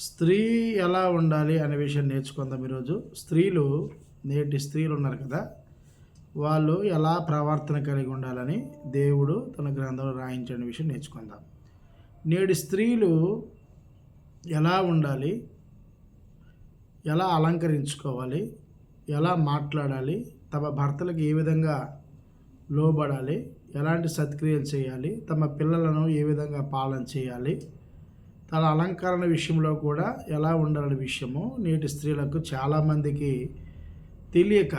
స్త్రీ ఎలా ఉండాలి అనే విషయం నేర్చుకుందాం ఈరోజు. నేటి స్త్రీలు ఉన్నారు కదా, వాళ్ళు ఎలా ప్రవర్తన కలిగి ఉండాలని దేవుడు తన గ్రంథంలో రాయించిన విషయం నేర్చుకుందాం. నేటి స్త్రీలు ఎలా ఉండాలి, ఎలా అలంకరించుకోవాలి, ఎలా మాట్లాడాలి, తమ భర్తలకు ఏ విధంగా లోబడాలి, ఎలాంటి సత్క్రియలు చేయాలి, తమ పిల్లలను ఏ విధంగా పాలన చేయాలి, తన అలంకరణ విషయంలో కూడా ఎలా ఉండాలనే విషయము నేటి స్త్రీలకు చాలామందికి తెలియక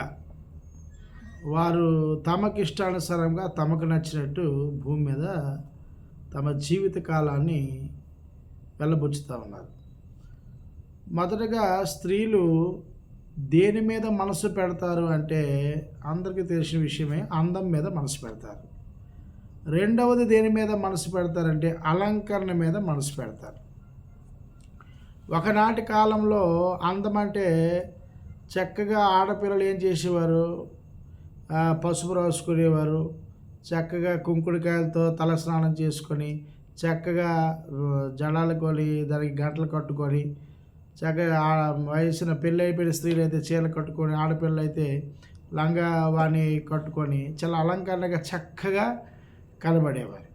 వారు తమకిష్టానుసారంగా తమకు నచ్చినట్టు భూమి మీద తమ జీవిత కాలాన్ని వెళ్ళబుచ్చుతూ ఉన్నారు. మొదటగా స్త్రీలు దేని మీద మనసు పెడతారు అంటే అందరికీ తెలిసిన విషయమే, అందం మీద మనసు పెడతారు. రెండవది దేని మీద మనసు పెడతారంటే అలంకరణ మీద మనసు పెడతారు. ఒకనాటి కాలంలో అందం అంటే చక్కగా ఆడపిల్లలు ఏం చేసేవారు, పసుపు రాసుకునేవారు, చక్కగా కుంకుడుకాయలతో తల స్నానం చేసుకొని చక్కగా జడాలు కొని దానికి గంటలు కట్టుకొని చక్కగా వయసున పెళ్ళి అయిపోయిన స్త్రీలు అయితే చీరలు కట్టుకొని, ఆడపిల్లలు అయితే లంగా వాణి కట్టుకొని చాలా అలంకరణగా చక్కగా కనబడేవారు.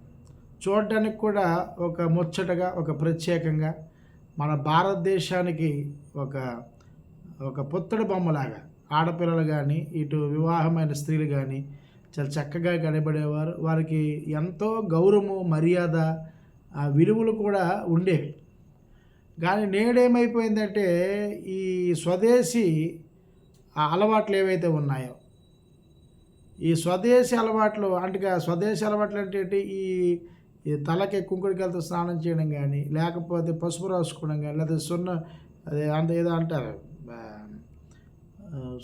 చూడడానికి కూడా ఒక ముచ్చటగా, ఒక ప్రత్యేకంగా, మన భారతదేశానికి ఒక ఒక పుత్తడి బొమ్మలాగా ఆడపిల్లలు కానీ, ఇటు వివాహమైన స్త్రీలు కానీ చాలా చక్కగా కనబడేవారు. వారికి ఎంతో గౌరవము, మర్యాద, విలువలు కూడా ఉండేవి. కానీ నేడేమైపోయిందంటే ఈ స్వదేశీ అలవాట్లు ఏవైతే ఉన్నాయో, ఈ స్వదేశీ అలవాట్లు స్వదేశీ అలవాట్లు అంటే ఏంటి, ఈ తలకి కుంకుడికాయలతో స్నానం చేయడం కానీ, లేకపోతే పసుపు రాసుకోవడం కానీ, లేదా అదే ఏదో అంటారు,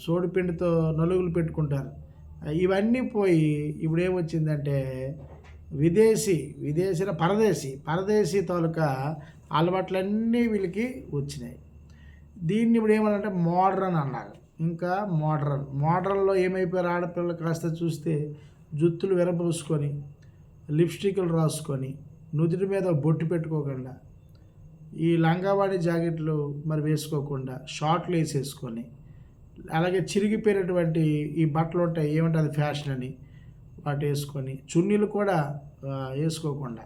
సోడిపిండితో నలుగులు పెట్టుకుంటారు. ఇవన్నీ పోయి ఇప్పుడు ఏమొచ్చిందంటే పరదేశీ తాలూకా అలవాట్లన్నీ వీళ్ళకి వచ్చినాయి. దీన్ని ఇప్పుడు ఏమన్నారంటే మోడ్రన్ అన్నారు. ఇంకా మోడ్రన్లో ఏమైపోయారు, ఆడపిల్లలు కాస్త చూస్తే జుత్తులు విరబోసుకొని, లిప్స్టిక్లు రాసుకొని, నుదుటి మీద బొట్టు పెట్టుకోకుండా, ఈ లంగావాణి జాకెట్లు మరి వేసుకోకుండా షార్ట్లు వేసేసుకొని, అలాగే చిరిగిపోయినటువంటి ఈ బట్టలు ఉంటాయి, ఏమంటే అది ఫ్యాషన్ అని వాటి వేసుకొని, చున్నీలు కూడా వేసుకోకుండా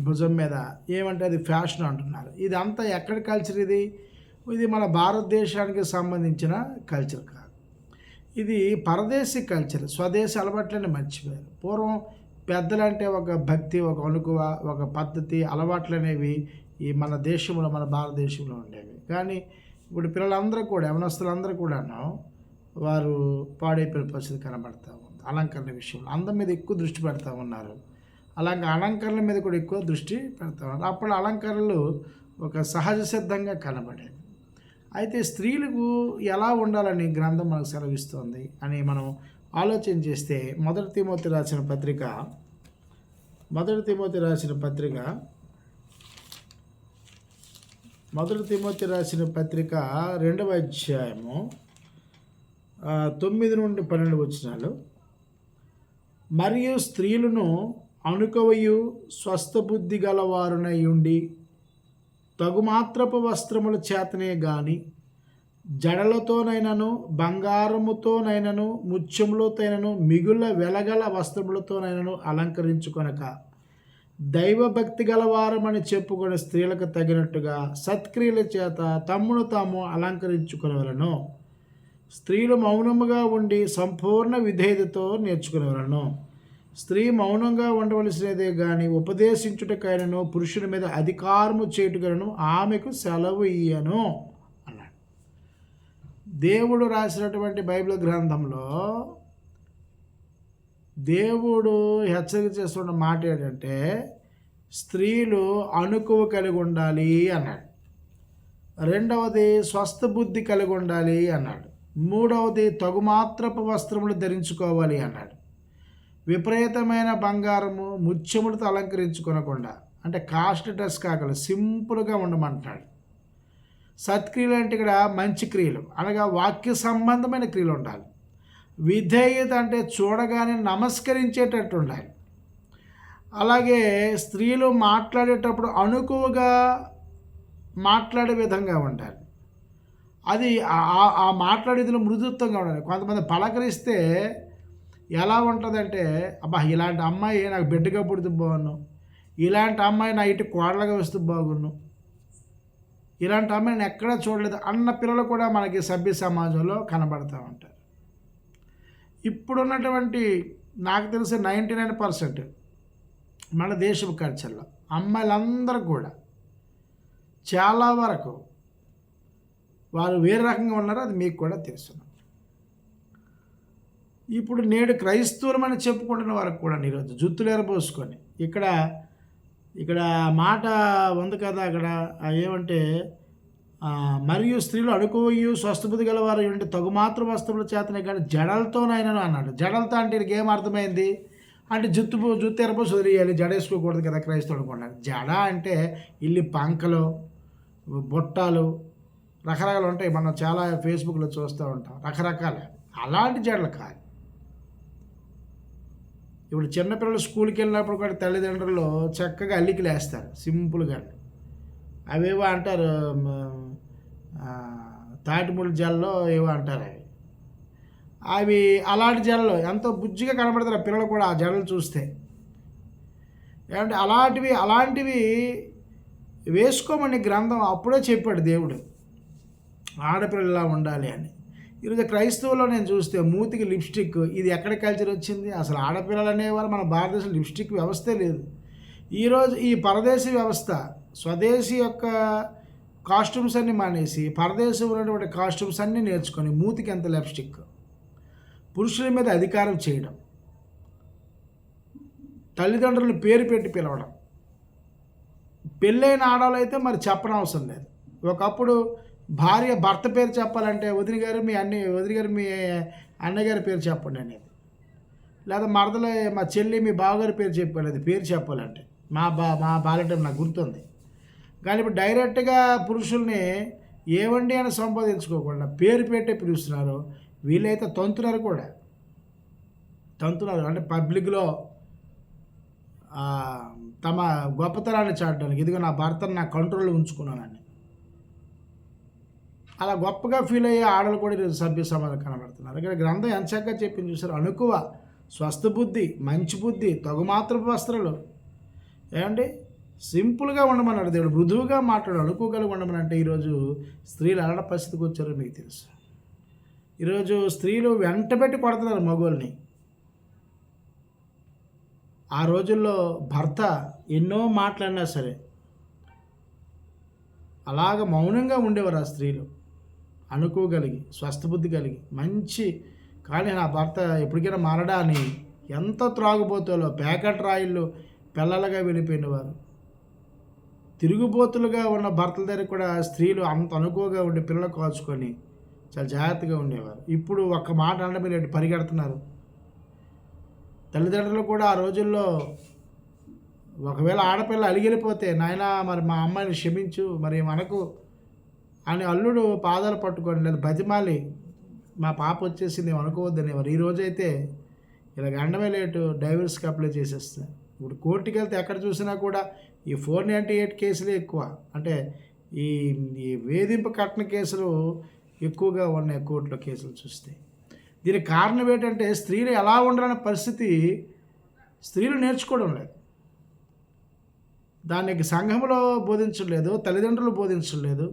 భుజం మీద ఏమంటే అది ఫ్యాషన్ అంటున్నారు. ఇది అంతా ఎక్కడి కల్చర్ ఇది మన భారతదేశానికి సంబంధించిన కల్చర్ కాదు. ఇది పరదేశీ కల్చర్. స్వదేశీ అలవాట్లని మర్చిపోయారు. పూర్వం పెద్దలంటే ఒక భక్తి, ఒక అణుకువ, ఒక పద్ధతి, అలవాట్లు అనేవి ఈ మన దేశంలో, మన భారతదేశంలో ఉండేవి. కానీ ఇప్పుడు పిల్లలందరూ కూడా, యవనస్తులందరూ కూడాను వారు పాడైపోయిన పరిస్థితి కనబడతా ఉంది. అలంకరణ విషయంలో అందం మీద ఎక్కువ దృష్టి పెడతా ఉన్నారు. అలాగే అలంకరణ మీద కూడా ఎక్కువ దృష్టి పెడతా ఉన్నారు. అప్పుడు అలంకరణలు ఒక సహజ సిద్ధంగా కనబడేవి. అయితే స్త్రీలకు ఎలా ఉండాలని గ్రంథం మనకు సెలవిస్తోంది అని మనం ఆలోచన చేస్తే, మొదటి తిమోతి రాసిన పత్రిక 2వ అధ్యాయము 9 నుండి 12 వచనాలు. మరియు స్త్రీలను అణుకవయు స్వస్థబుద్ధి గలవారునై ఉండి తగుమాత్రపు వస్త్రముల చేతనే గాని జడలతోనైనను, బంగారముతోనైనను, ముత్యములతోనైనను, మిగుల వెలగల వస్త్రములతోనైనను అలంకరించుకొనక దైవభక్తి గలవారమని చెప్పుకునే స్త్రీలకు తగినట్టుగా సత్క్రియల చేత తమ్మును తాము అలంకరించుకునేవలను. స్త్రీలు మౌనముగా ఉండి సంపూర్ణ విధేయతతో నేర్చుకునేవలను. స్త్రీ మౌనంగా ఉండవలసినదే కానీ ఉపదేశించుటకైనను, పురుషుని మీద అధికారము చేయుటకైనను ఆమెకు సెలవు ఇయ్యను అన్నాడు. దేవుడు రాసినటువంటి బైబిల్ గ్రంథంలో దేవుడు హెచ్చరిక చేస్తున్న మాట ఏంటంటే స్త్రీలు అణుకువ కలిగి ఉండాలి అన్నాడు. రెండవది స్వస్థ బుద్ధి కలిగి ఉండాలి అన్నాడు. మూడవది తగుమాత్రపు వస్త్రములు ధరించుకోవాలి అన్నాడు. విపరీతమైన బంగారము, ముత్యములతో అలంకరించుకొనకుండా, అంటే కాస్ట్ డ్రెస్ కాకుండా సింపుల్గా ఉండమంటాడు. సత్క్రియలు అంటే ఇక్కడ మంచి క్రియలు, అనగా వాక్య సంబంధమైన క్రియలు ఉండాలి. విధేయత అంటే చూడగానే నమస్కరించేటట్టు ఉండాలి. అలాగే స్త్రీలు మాట్లాడేటప్పుడు అణుకువగా మాట్లాడే విధంగా ఉండాలి. అది ఆ మాట్లాడేదిలో మృదుత్వంగా ఉండాలి. కొంతమంది పలకరిస్తే ఎలా ఉంటుందంటే, అబ్బా! ఇలాంటి అమ్మాయి నాకు బిడ్డగా పుడితే బాగున్ను, ఇలాంటి అమ్మాయి నా ఇంటికి కోడలుగా వస్తే బాగున్ను, ఇలాంటి అమ్మాయి నేను ఎక్కడా చూడలేదు అన్న పిల్లలు కూడా మనకి సభ్య సమాజంలో కనబడతా ఉంటారు. ఇప్పుడున్నటువంటి నాకు తెలిసి 99% మన దేశపు కల్చర్లో అమ్మాయిలందరూ కూడా చాలా వరకు వారు వేరే రకంగా ఉన్నారో అది మీకు కూడా తెలుసు. ఇప్పుడు నేడు క్రైస్తవులమని చెప్పుకుంటున్న వారికి కూడా ఈరోజు జుత్తులు ఎరబోసుకొని ఇక్కడ మాట ఉంది కదా, అక్కడ ఏమంటే మరియు స్త్రీలు అడుకోయు స్వస్థబుద్ధి గలవారు ఏంటి తగుమాత్రం వస్తువుల చేతనే కానీ జడలతోనైనా అన్నాడు. జడలతో అంటే వీరికి ఏం అర్థమైంది అంటే జుత్తు ఎరబోసి వదిలేయాలి, జడ వేసుకోకూడదు కదా క్రైస్తవుడు అనుకున్నాడు. జడ అంటే ఇల్లి పంకలు, బొట్టాలు రకరకాలు ఉంటాయి, మనం చాలా ఫేస్బుక్లో చూస్తూ ఉంటాం రకరకాల. అలాంటి జడలు కాదు. ఇప్పుడు చిన్నపిల్లలు స్కూల్కి వెళ్ళినప్పుడు కూడా తల్లిదండ్రులు చక్కగా అల్లికలు వేస్తారు సింపుల్గా. అవేవో అంటారు తాటిముడి జల్లో ఏవో అంటారు అవి అలాంటి జడలు ఎంతో బుజ్జిగా కనబడతారు పిల్లలు కూడా ఆ జడలు చూస్తే. ఏమంటే అలాంటివి వేసుకోమని గ్రంథం అప్పుడే చెప్పాడు దేవుడు, ఆడపిల్లలా ఉండాలి అని. ఈరోజు క్రైస్తవుల్లో నేను చూస్తే మూతికి లిప్స్టిక్, ఇది ఎక్కడ కల్చర్ వచ్చింది? అసలు ఆడపిల్లలు అనేవారు మన భారతదేశం లిప్స్టిక్ వ్యవస్థే లేదు. ఈరోజు ఈ పరదేశీ వ్యవస్థ స్వదేశీ యొక్క కాస్ట్యూమ్స్ అన్నీ మానేసి పరదేశం ఉన్నటువంటి కాస్ట్యూమ్స్ అన్నీ నేర్చుకొని మూతికి ఎంత లిప్స్టిక్, పురుషుల మీద అధికారం చేయడం, తల్లిదండ్రులు పేరు పెట్టి పిలవడం. పెళ్ళైన ఆడవాళ్ళు అయితే మరి చెప్పనవసరం లేదు. ఒకప్పుడు భార్య భర్త పేరు చెప్పాలంటే వదిన గారు మీ అన్నగారి పేరు చెప్పండి అనేది, లేదా మరదలే మా చెల్లి మీ బావగారి పేరు చెప్పాలి పేరు చెప్పాలంటే. మా బాల్యం నాకు గుర్తుంది. కానీ ఇప్పుడు డైరెక్ట్గా పురుషుల్ని ఏవండి అని సంపాదించుకోకుండా పేరు పెట్టే పిలుస్తున్నారు. వీళ్ళైతే తంతున్నారు అంటే పబ్లిక్లో తమ గొప్పతనాన్ని చాటడానికి, ఇదిగో నా భర్తను నా కంట్రోల్లో ఉంచుకున్నానని అలా గొప్పగా ఫీల్ అయ్యే ఆడలు కూడా ఈరోజు సభ్య సమాజం కనబడుతున్నారు. ఇక్కడ గ్రంథం ఎంత చక్కగా చెప్పింది చూసారు. అణుకువ, స్వస్థ బుద్ధి, మంచి బుద్ధి, తగుమాత్రపు వస్త్రాలు. ఏమండి సింపుల్గా ఉండమన్నాడు దేవుడు, మృదువుగా మాట్లాడు, అణుకోగలిగి ఉండమని. అంటే ఈరోజు స్త్రీలు అలాంటి పరిస్థితికి వచ్చారో మీకు తెలుసు. ఈరోజు స్త్రీలు వెంటబెట్టి కొడుతున్నారు మగవాళ్ళని. ఆ రోజుల్లో భర్త ఎన్నో మాట్లాడినా సరే అలాగ మౌనంగా ఉండేవారు ఆ స్త్రీలు, అనుకోగలిగి స్వస్థబుద్ధి కలిగి మంచి. కానీ నా భర్త ఎప్పటికైనా మారడా అని ఎంత త్రాగుబోతులో ప్యాకెట్ రాయిళ్ళు పిల్లలుగా వెళ్ళిపోయినవారు. తిరుగుబోతులుగా ఉన్న భర్తల దగ్గర కూడా స్త్రీలు అంత అనుకోగా ఉండి పిల్లలు కాల్చుకొని చాలా జాగ్రత్తగా ఉండేవారు. ఇప్పుడు ఒక్క మాట అనడం లేటి పరిగెడుతున్నారు. తల్లిదండ్రులు కూడా ఆ రోజుల్లో ఒకవేళ ఆడపిల్ల అలిగిలిపోతే, నాయనా మరి మా అమ్మాయిని క్షమించు మరి మనకు అని అల్లుడు పాదాలు పట్టుకొని లేదా బతిమాలి మా పాప వచ్చేసి నేను అనుకోవద్దనేవారు. ఈరోజైతే ఇలా గండమే లేటు డైవర్స్కి అప్లై చేసేస్తారు. ఇప్పుడు కోర్టుకి వెళ్తే ఎక్కడ చూసినా కూడా ఈ 498 కేసులే ఎక్కువ. అంటే ఈ వేధింపు కట్న కేసులు ఎక్కువగా ఉన్నాయి కోర్టులో కేసులు చూస్తే. దీనికి కారణం ఏంటంటే స్త్రీలు ఎలా ఉండాలనే పరిస్థితి స్త్రీలు నేర్చుకోవడం లేదు. దానికి సంఘంలో బోధించలేదు, తల్లిదండ్రులు బోధించలేదు,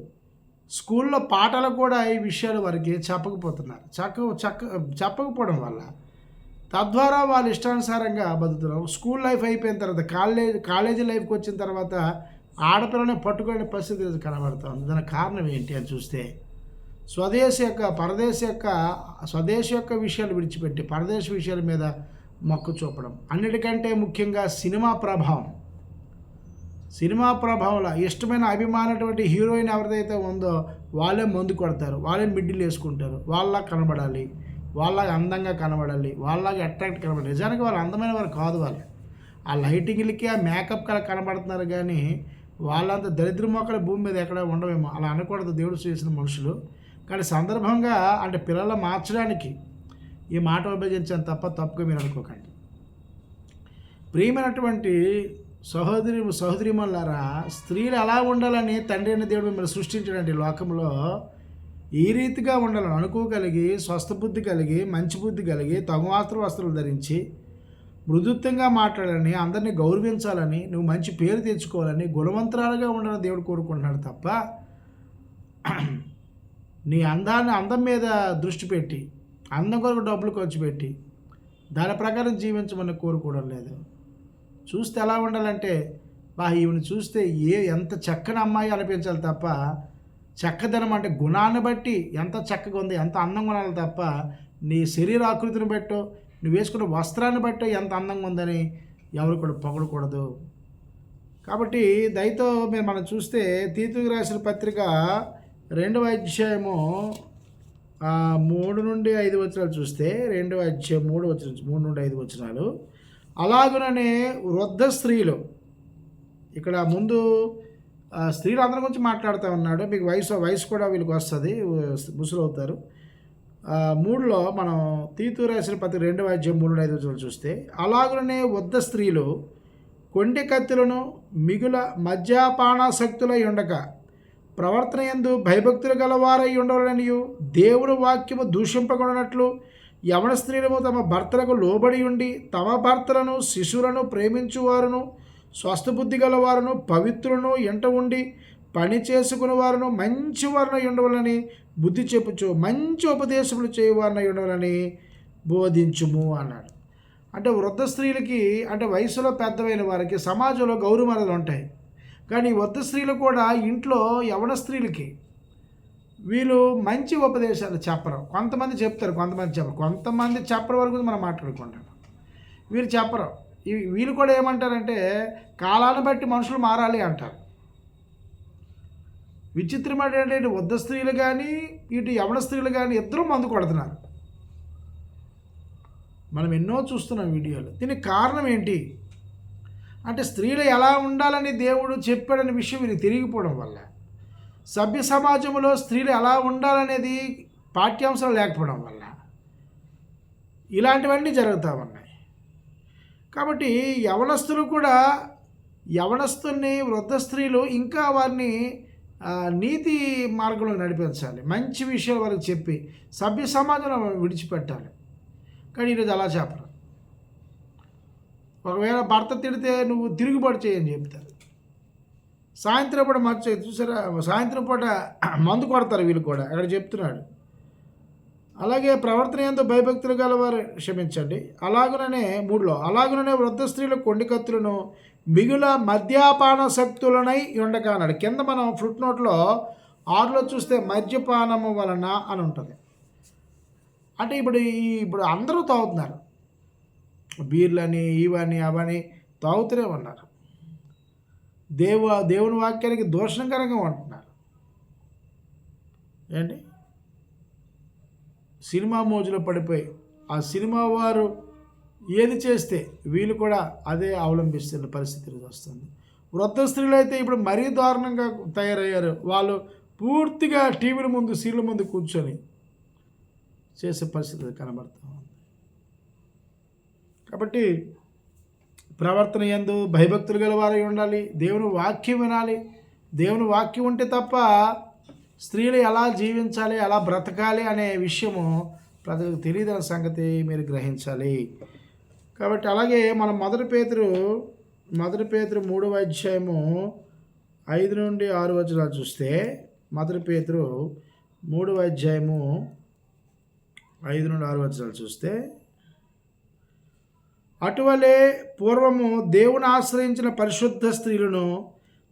స్కూల్లో పాఠాలు కూడా ఈ విషయాలు వారికి చెప్పకపోతున్నారు. చెప్పకపోవడం వల్ల తద్వారా వాళ్ళు ఇష్టానుసారంగా బతుకుతున్నారు. స్కూల్ లైఫ్ అయిపోయిన తర్వాత కాలేజీ లైఫ్కి వచ్చిన తర్వాత ఆడపిల్లని పట్టుకునే పరిస్థితి కనబడుతుంది. దానికి కారణం ఏంటి అని చూస్తే స్వదేశీ యొక్క విషయాలు విడిచిపెట్టి పరదేశ విషయాల మీద మక్కు చూపడం. అన్నిటికంటే ముఖ్యంగా సినిమా ప్రభావంలో ఇష్టమైన అభిమానటువంటి హీరోయిన్ ఎవరిదైతే ఉందో వాళ్ళే మందు కొడతారు, వాళ్ళే మిడ్డీలు వేసుకుంటారు, వాళ్ళలా కనబడాలి, వాళ్ళలాగా అందంగా కనబడాలి, వాళ్ళలాగా అట్రాక్ట్ కనబడాలి. నిజానికి వాళ్ళు అందమైన వారు కాదు. వాళ్ళు ఆ లైటింగ్లకి ఆ మేకప్ కల కనబడుతున్నారు. కానీ వాళ్ళంతా దరిద్ర మొక్కల భూమి మీద ఎక్కడ ఉండవేమో. అలా అనకూడదు దేవుడు చేసిన మనుషులు. కానీ సందర్భంగా అంటే పిల్లలు మార్చడానికి ఈ మాట విభజించాను తప్ప తప్పుగా మీరు అనుకోకండి. ప్రియమైనటువంటి సహోదరిమల్లారా, స్త్రీలు ఎలా ఉండాలని తండ్రి అయిన దేవుడు మిమ్మల్ని సృష్టించడండి లోకంలో. ఈ రీతిగా ఉండాలని అనుకోగలిగి, స్వస్థ బుద్ధి కలిగి, మంచి బుద్ధి కలిగి, తగు వస్త్రాలు ధరించి, మృదుత్వంగా మాట్లాడాలని, అందరినీ గౌరవించాలని, నువ్వు మంచి పేరు తెచ్చుకోవాలని, గుణవంతరాలుగా ఉండాలని దేవుడు కోరుకుంటున్నాడు తప్ప నీ అందం మీద దృష్టి పెట్టి, అందం కొరకు డబ్బులు ఖర్చు పెట్టి దాని ప్రకారం జీవించమని కోరుకోవడం లేదు. చూస్తే ఎలా ఉండాలంటే, ఈవిని చూస్తే ఎంత చక్కని అమ్మాయి అనిపించాలి తప్ప, చక్కదనం అంటే గుణాన్ని బట్టి ఎంత చక్కగా ఉంది, ఎంత అందంగా ఉండాలి తప్ప, నీ శరీర ఆకృతిని బట్టో, నువ్వు వేసుకున్న వస్త్రాన్ని బట్టో ఎంత అందంగా ఉందని ఎవరు కూడా పొగడకూడదు. కాబట్టి దయతో మనం చూస్తే తీతుకు రాసిన పత్రిక 2వ అధ్యాయము 3 నుండి 5 వచనాలు చూస్తే, 2వ అధ్యాయం 3 నుండి 5 వచనాలు. అలాగుననే వృద్ధ స్త్రీలు, ఇక్కడ ముందు స్త్రీలు అందరి గురించి మాట్లాడుతూ ఉన్నాడు. మీకు వయసు కూడా వీళ్ళకి వస్తుంది, ముసులు అవుతారు. 3లో మనం తీతు రాసిన పత్రిక 2వ అధ్యాయం 3 నుండి 5 వచనాలు చూస్తే, అలాగుననే వృద్ధ స్త్రీలు కొండె కత్తులను మిగుల మద్యపానాసక్తులై ఉండక ప్రవర్తన యందు భయభక్తులు గలవారై ఉండవాలనియు, దేవుడు వాక్యము దూషింపకున్నట్లు యవన స్త్రీలము తమ భర్తలకు లోబడి ఉండి, తమ భర్తలను శిశువులను ప్రేమించువారును, స్వస్థబుద్ధి గలవారును, పవిత్రులను ఎంట ఉండి పని చేసుకుని వారును, మంచి వారిని ఉండవాలని బుద్ధి చెప్పుచు, మంచి ఉపదేశములు చేయవారిని ఉండవాలని బోధించుము అన్నాడు. అంటే వృద్ధ స్త్రీలకి, అంటే వయసులో పెద్దవైన వారికి సమాజంలో గౌరవ మర్యాదలు ఉంటాయి. కానీ వృద్ధ స్త్రీలు కూడా ఇంట్లో యవన స్త్రీలకి వీళ్ళు మంచి ఉపదేశాలు చెప్పరు. కొంతమంది చెప్తారు, కొంతమంది చెప్పరు వరకు మనం మాట్లాడుకుంటాం. వీరు చెప్పరు. వీళ్ళు కూడా ఏమంటారంటే, కాలాన్ని బట్టి మనుషులు మారాలి అంటారు. విచిత్రం ఏంటంటే, ఇటు వృద్ధ స్త్రీలు కానీ ఇటు యవన స్త్రీలు కానీ ఇద్దరూ మందు కొడుతున్నారు. మనం ఎన్నో చూస్తున్నాం వీడియోలు. దీనికి కారణం ఏంటి అంటే, స్త్రీలు ఎలా ఉండాలని దేవుడు చెప్పాడనే విషయం వీరికి తిరిగిపోవడం వల్ల, సభ్య సమాజంలో స్త్రీలు ఎలా ఉండాలనేది పాఠ్యాంశాలు లేకపోవడం వల్ల ఇలాంటివన్నీ జరుగుతూ ఉన్నాయి. కాబట్టి యవనస్తుల్ని వృద్ధ స్త్రీలు ఇంకా వారిని నీతి మార్గంలో నడిపించాలి, మంచి విషయాలు వారికి చెప్పి సభ్య సమాజంలో విడిచిపెట్టాలి. కానీ ఈరోజు అలా చెప్పరు. ఒకవేళ భర్త తిడితే నువ్వు తిరుగుబాటు చేయని చెప్తారు. సాయంత్రం పూట చూసారా, సాయంత్రం పూట మందు కొడతారు వీళ్ళు కూడా, అక్కడ చెప్తున్నాడు. అలాగే ప్రవర్తన ఎంతో భయభక్తులు గలవారు, క్షమించండి, అలాగుననే వృద్ధ స్త్రీలు కొండి కత్తులను మిగుల మద్యపానాసక్తులనై ఉండక అన్నాడు. కింద మనం ఫుట్ నోట్లో 6లో చూస్తే మద్యపానము వలన అని ఉంటుంది. అంటే ఇప్పుడు అందరూ తాగుతున్నారు, బీర్లని ఇవని అవని తాగుతూనే ఉన్నారు. దేవుని వాక్యానికి దోషణకరంగా ఉంటున్నారు. ఏంటి, సినిమా మోజులో పడిపోయి ఆ సినిమా వారు ఏది చేస్తే వీళ్ళు కూడా అదే అవలంబిస్తున్న పరిస్థితి వస్తుంది. వృద్ధ స్త్రీలు అయితే ఇప్పుడు మరీ దారుణంగా తయారయ్యారు. వాళ్ళు పూర్తిగా టీవీల ముందు, సీరియల్ ముందు కూర్చొని చేసే పరిస్థితి కనబడుతూ ఉంది. కాబట్టి ప్రవర్తన యందు భయభక్తులు గలవారై ఉండాలి, దేవుని వాక్యం వినాలి. దేవుని వాక్యం ఉంటే తప్ప స్త్రీలు ఎలా జీవించాలి, ఎలా బ్రతకాలి అనే విషయము ప్రజలకు తెలియదన్న సంగతి మీరు గ్రహించాలి. కాబట్టి అలాగే మనం మొదటి పేతురు 3వ అధ్యాయము 5 నుండి 6 వచనాలు చూస్తే, మొదటి పేతురు 3వ అధ్యాయము 5 నుండి 6 వచనాలు చూస్తే, అటువలే పూర్వము దేవుని ఆశ్రయించిన పరిశుద్ధ స్త్రీలను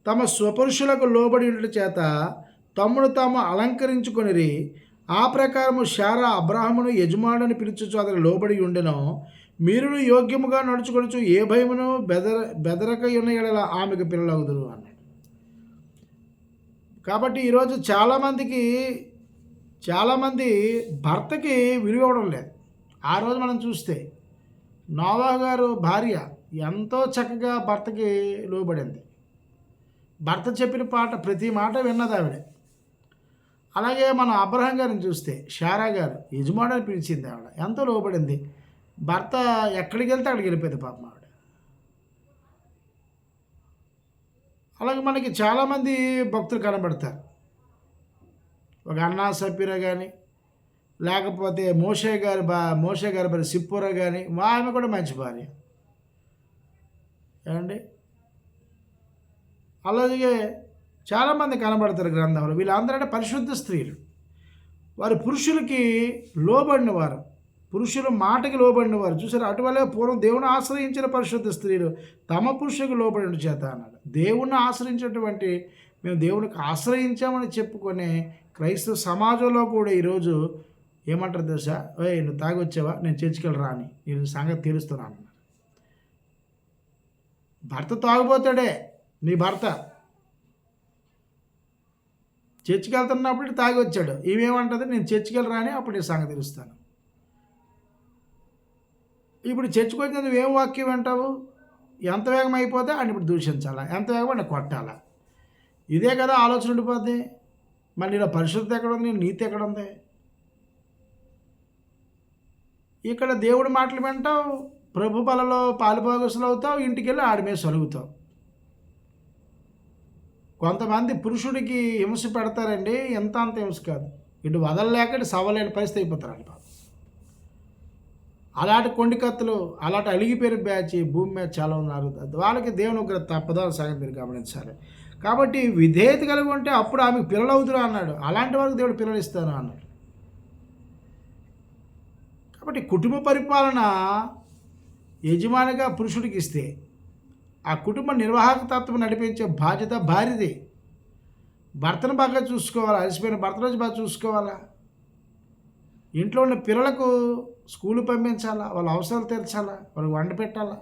తమ స్వపురుషులకు లోబడి ఉండటం చేత తమ్ముడు తాము అలంకరించుకొనిరి. ఆ ప్రకారము శారా అబ్రాహామును యజమానుని పిలుచుచు అతను లోబడి ఉండెను. మీరును యోగ్యముగా నడుచుకొనుచు ఏ భయమును బెదరక ఉన్న యెడల ఆమెకు పిల్లలగుదురు అన్నాడు. కాబట్టి ఈరోజు చాలామంది భర్తకి విలువ ఇవ్వడం లేదు. ఆ రోజు మనం చూస్తే నోవా గారు భార్య ఎంతో చక్కగా భర్తకి లోబడింది. భర్త చెప్పిన ప్రతి మాట విన్నది ఆవిడ. అలాగే మన అబ్రహాం గారిని చూస్తే శారా గారు యజమానుని పిలిచింది, ఆవిడ ఎంతో లోబడింది. భర్త ఎక్కడికి వెళ్తే అక్కడికి వెళ్ళిపోయింది పాపం ఆవిడ. అలాగే మనకి చాలామంది భక్తులు కనబడతారు. ఒక అన్నా సఫీరా కానీ, లేకపోతే మోషే గారి భార్య సిప్పోరా కానీ, ఆమె కూడా మంచి భార్య. ఏమండి? అలాగే చాలామంది కనబడతారు గ్రంథంలో. వీళ్ళందరూ అంటే పరిశుద్ధ స్త్రీలు. వారు పురుషులకి లోబడినవారు, పురుషుల మాటకి లోబడినవారు. చూసారు, అటువలే పూర్వం దేవుని ఆశ్రయించిన పరిశుద్ధ స్త్రీలు తమ పురుషులకు లోబడి చేత అన్నాడు. దేవుణ్ణి ఆశ్రయించినటువంటి, మేము దేవునికి ఆశ్రయించామని చెప్పుకునే క్రైస్తవ సమాజంలో కూడా ఈరోజు ఏమంటారు తెలుసా? ఓయ్, నువ్వు తాగి వచ్చావా, నేను చర్చికి రా అని నేను సంగతి తీరుస్తున్నాను అన్నారు. భర్త తాగుపోతాడే, నీ భర్త చర్చికి వెళ్తున్నప్పుడు తాగి వచ్చాడు, ఇవేమంటుంది, నేను చర్చికి రా అని అప్పుడు నీ సంగతి తీరుస్తాను. ఇప్పుడు చర్చికి వచ్చిన నువ్వేం వాక్యం వింటావు? ఎంత వేగం అయిపోతే అని ఇప్పుడు దూషించాలా, ఎంత వేగం అని కొట్టాలా? ఇదే కదా ఆలోచన ఉండిపోద్ది. మళ్ళీ ఇలా పరిశుద్ధత ఎక్కడ ఉంది, నీతి ఎక్కడ ఉంది? ఇక్కడ దేవుడి మాటలు వింటావు, ప్రభు బలలో పాలుభాగస్తులు అవుతావు, ఇంటికి వెళ్ళి ఆడి మీద సలుగుతావు. కొంతమంది పురుషుడికి హింస పెడతారండి, ఎంత అంత హింస కాదు, ఇటు వదలలేక ఇటు సవలేని పరిస్థితి అయిపోతారు అండి. అలాంటి కొండికత్తులు, అలాంటి అలిగిపోయిన బ్యాచ్ భూమి మీద చాలా ఉన్నారు. వాళ్ళకి దేవుని ఉగ్రత తప్పదో సంగతి మీరు గమనించాలి. కాబట్టి విధేయత కలిగి ఉంటే అప్పుడు ఆమెకు పిల్లలు అవుతురా అన్నాడు. అలాంటి వారికి దేవుడు పిల్లలు ఇస్తాను అన్నాడు. కాబట్టి కుటుంబ పరిపాలన యజమానిగా పురుషుడికి ఇస్తే ఆ కుటుంబ నిర్వాహక తత్వం నడిపించే బాధ్యత భార్యది. భర్తను బాగా చూసుకోవాలా, అలసిపోయిన భర్త రోజు బాగా చూసుకోవాలా, ఇంట్లో ఉన్న పిల్లలకు స్కూలు పంపించాలా, వాళ్ళ అవసరాలు తీర్చాలా, వాళ్ళకి వంట పెట్టాలా,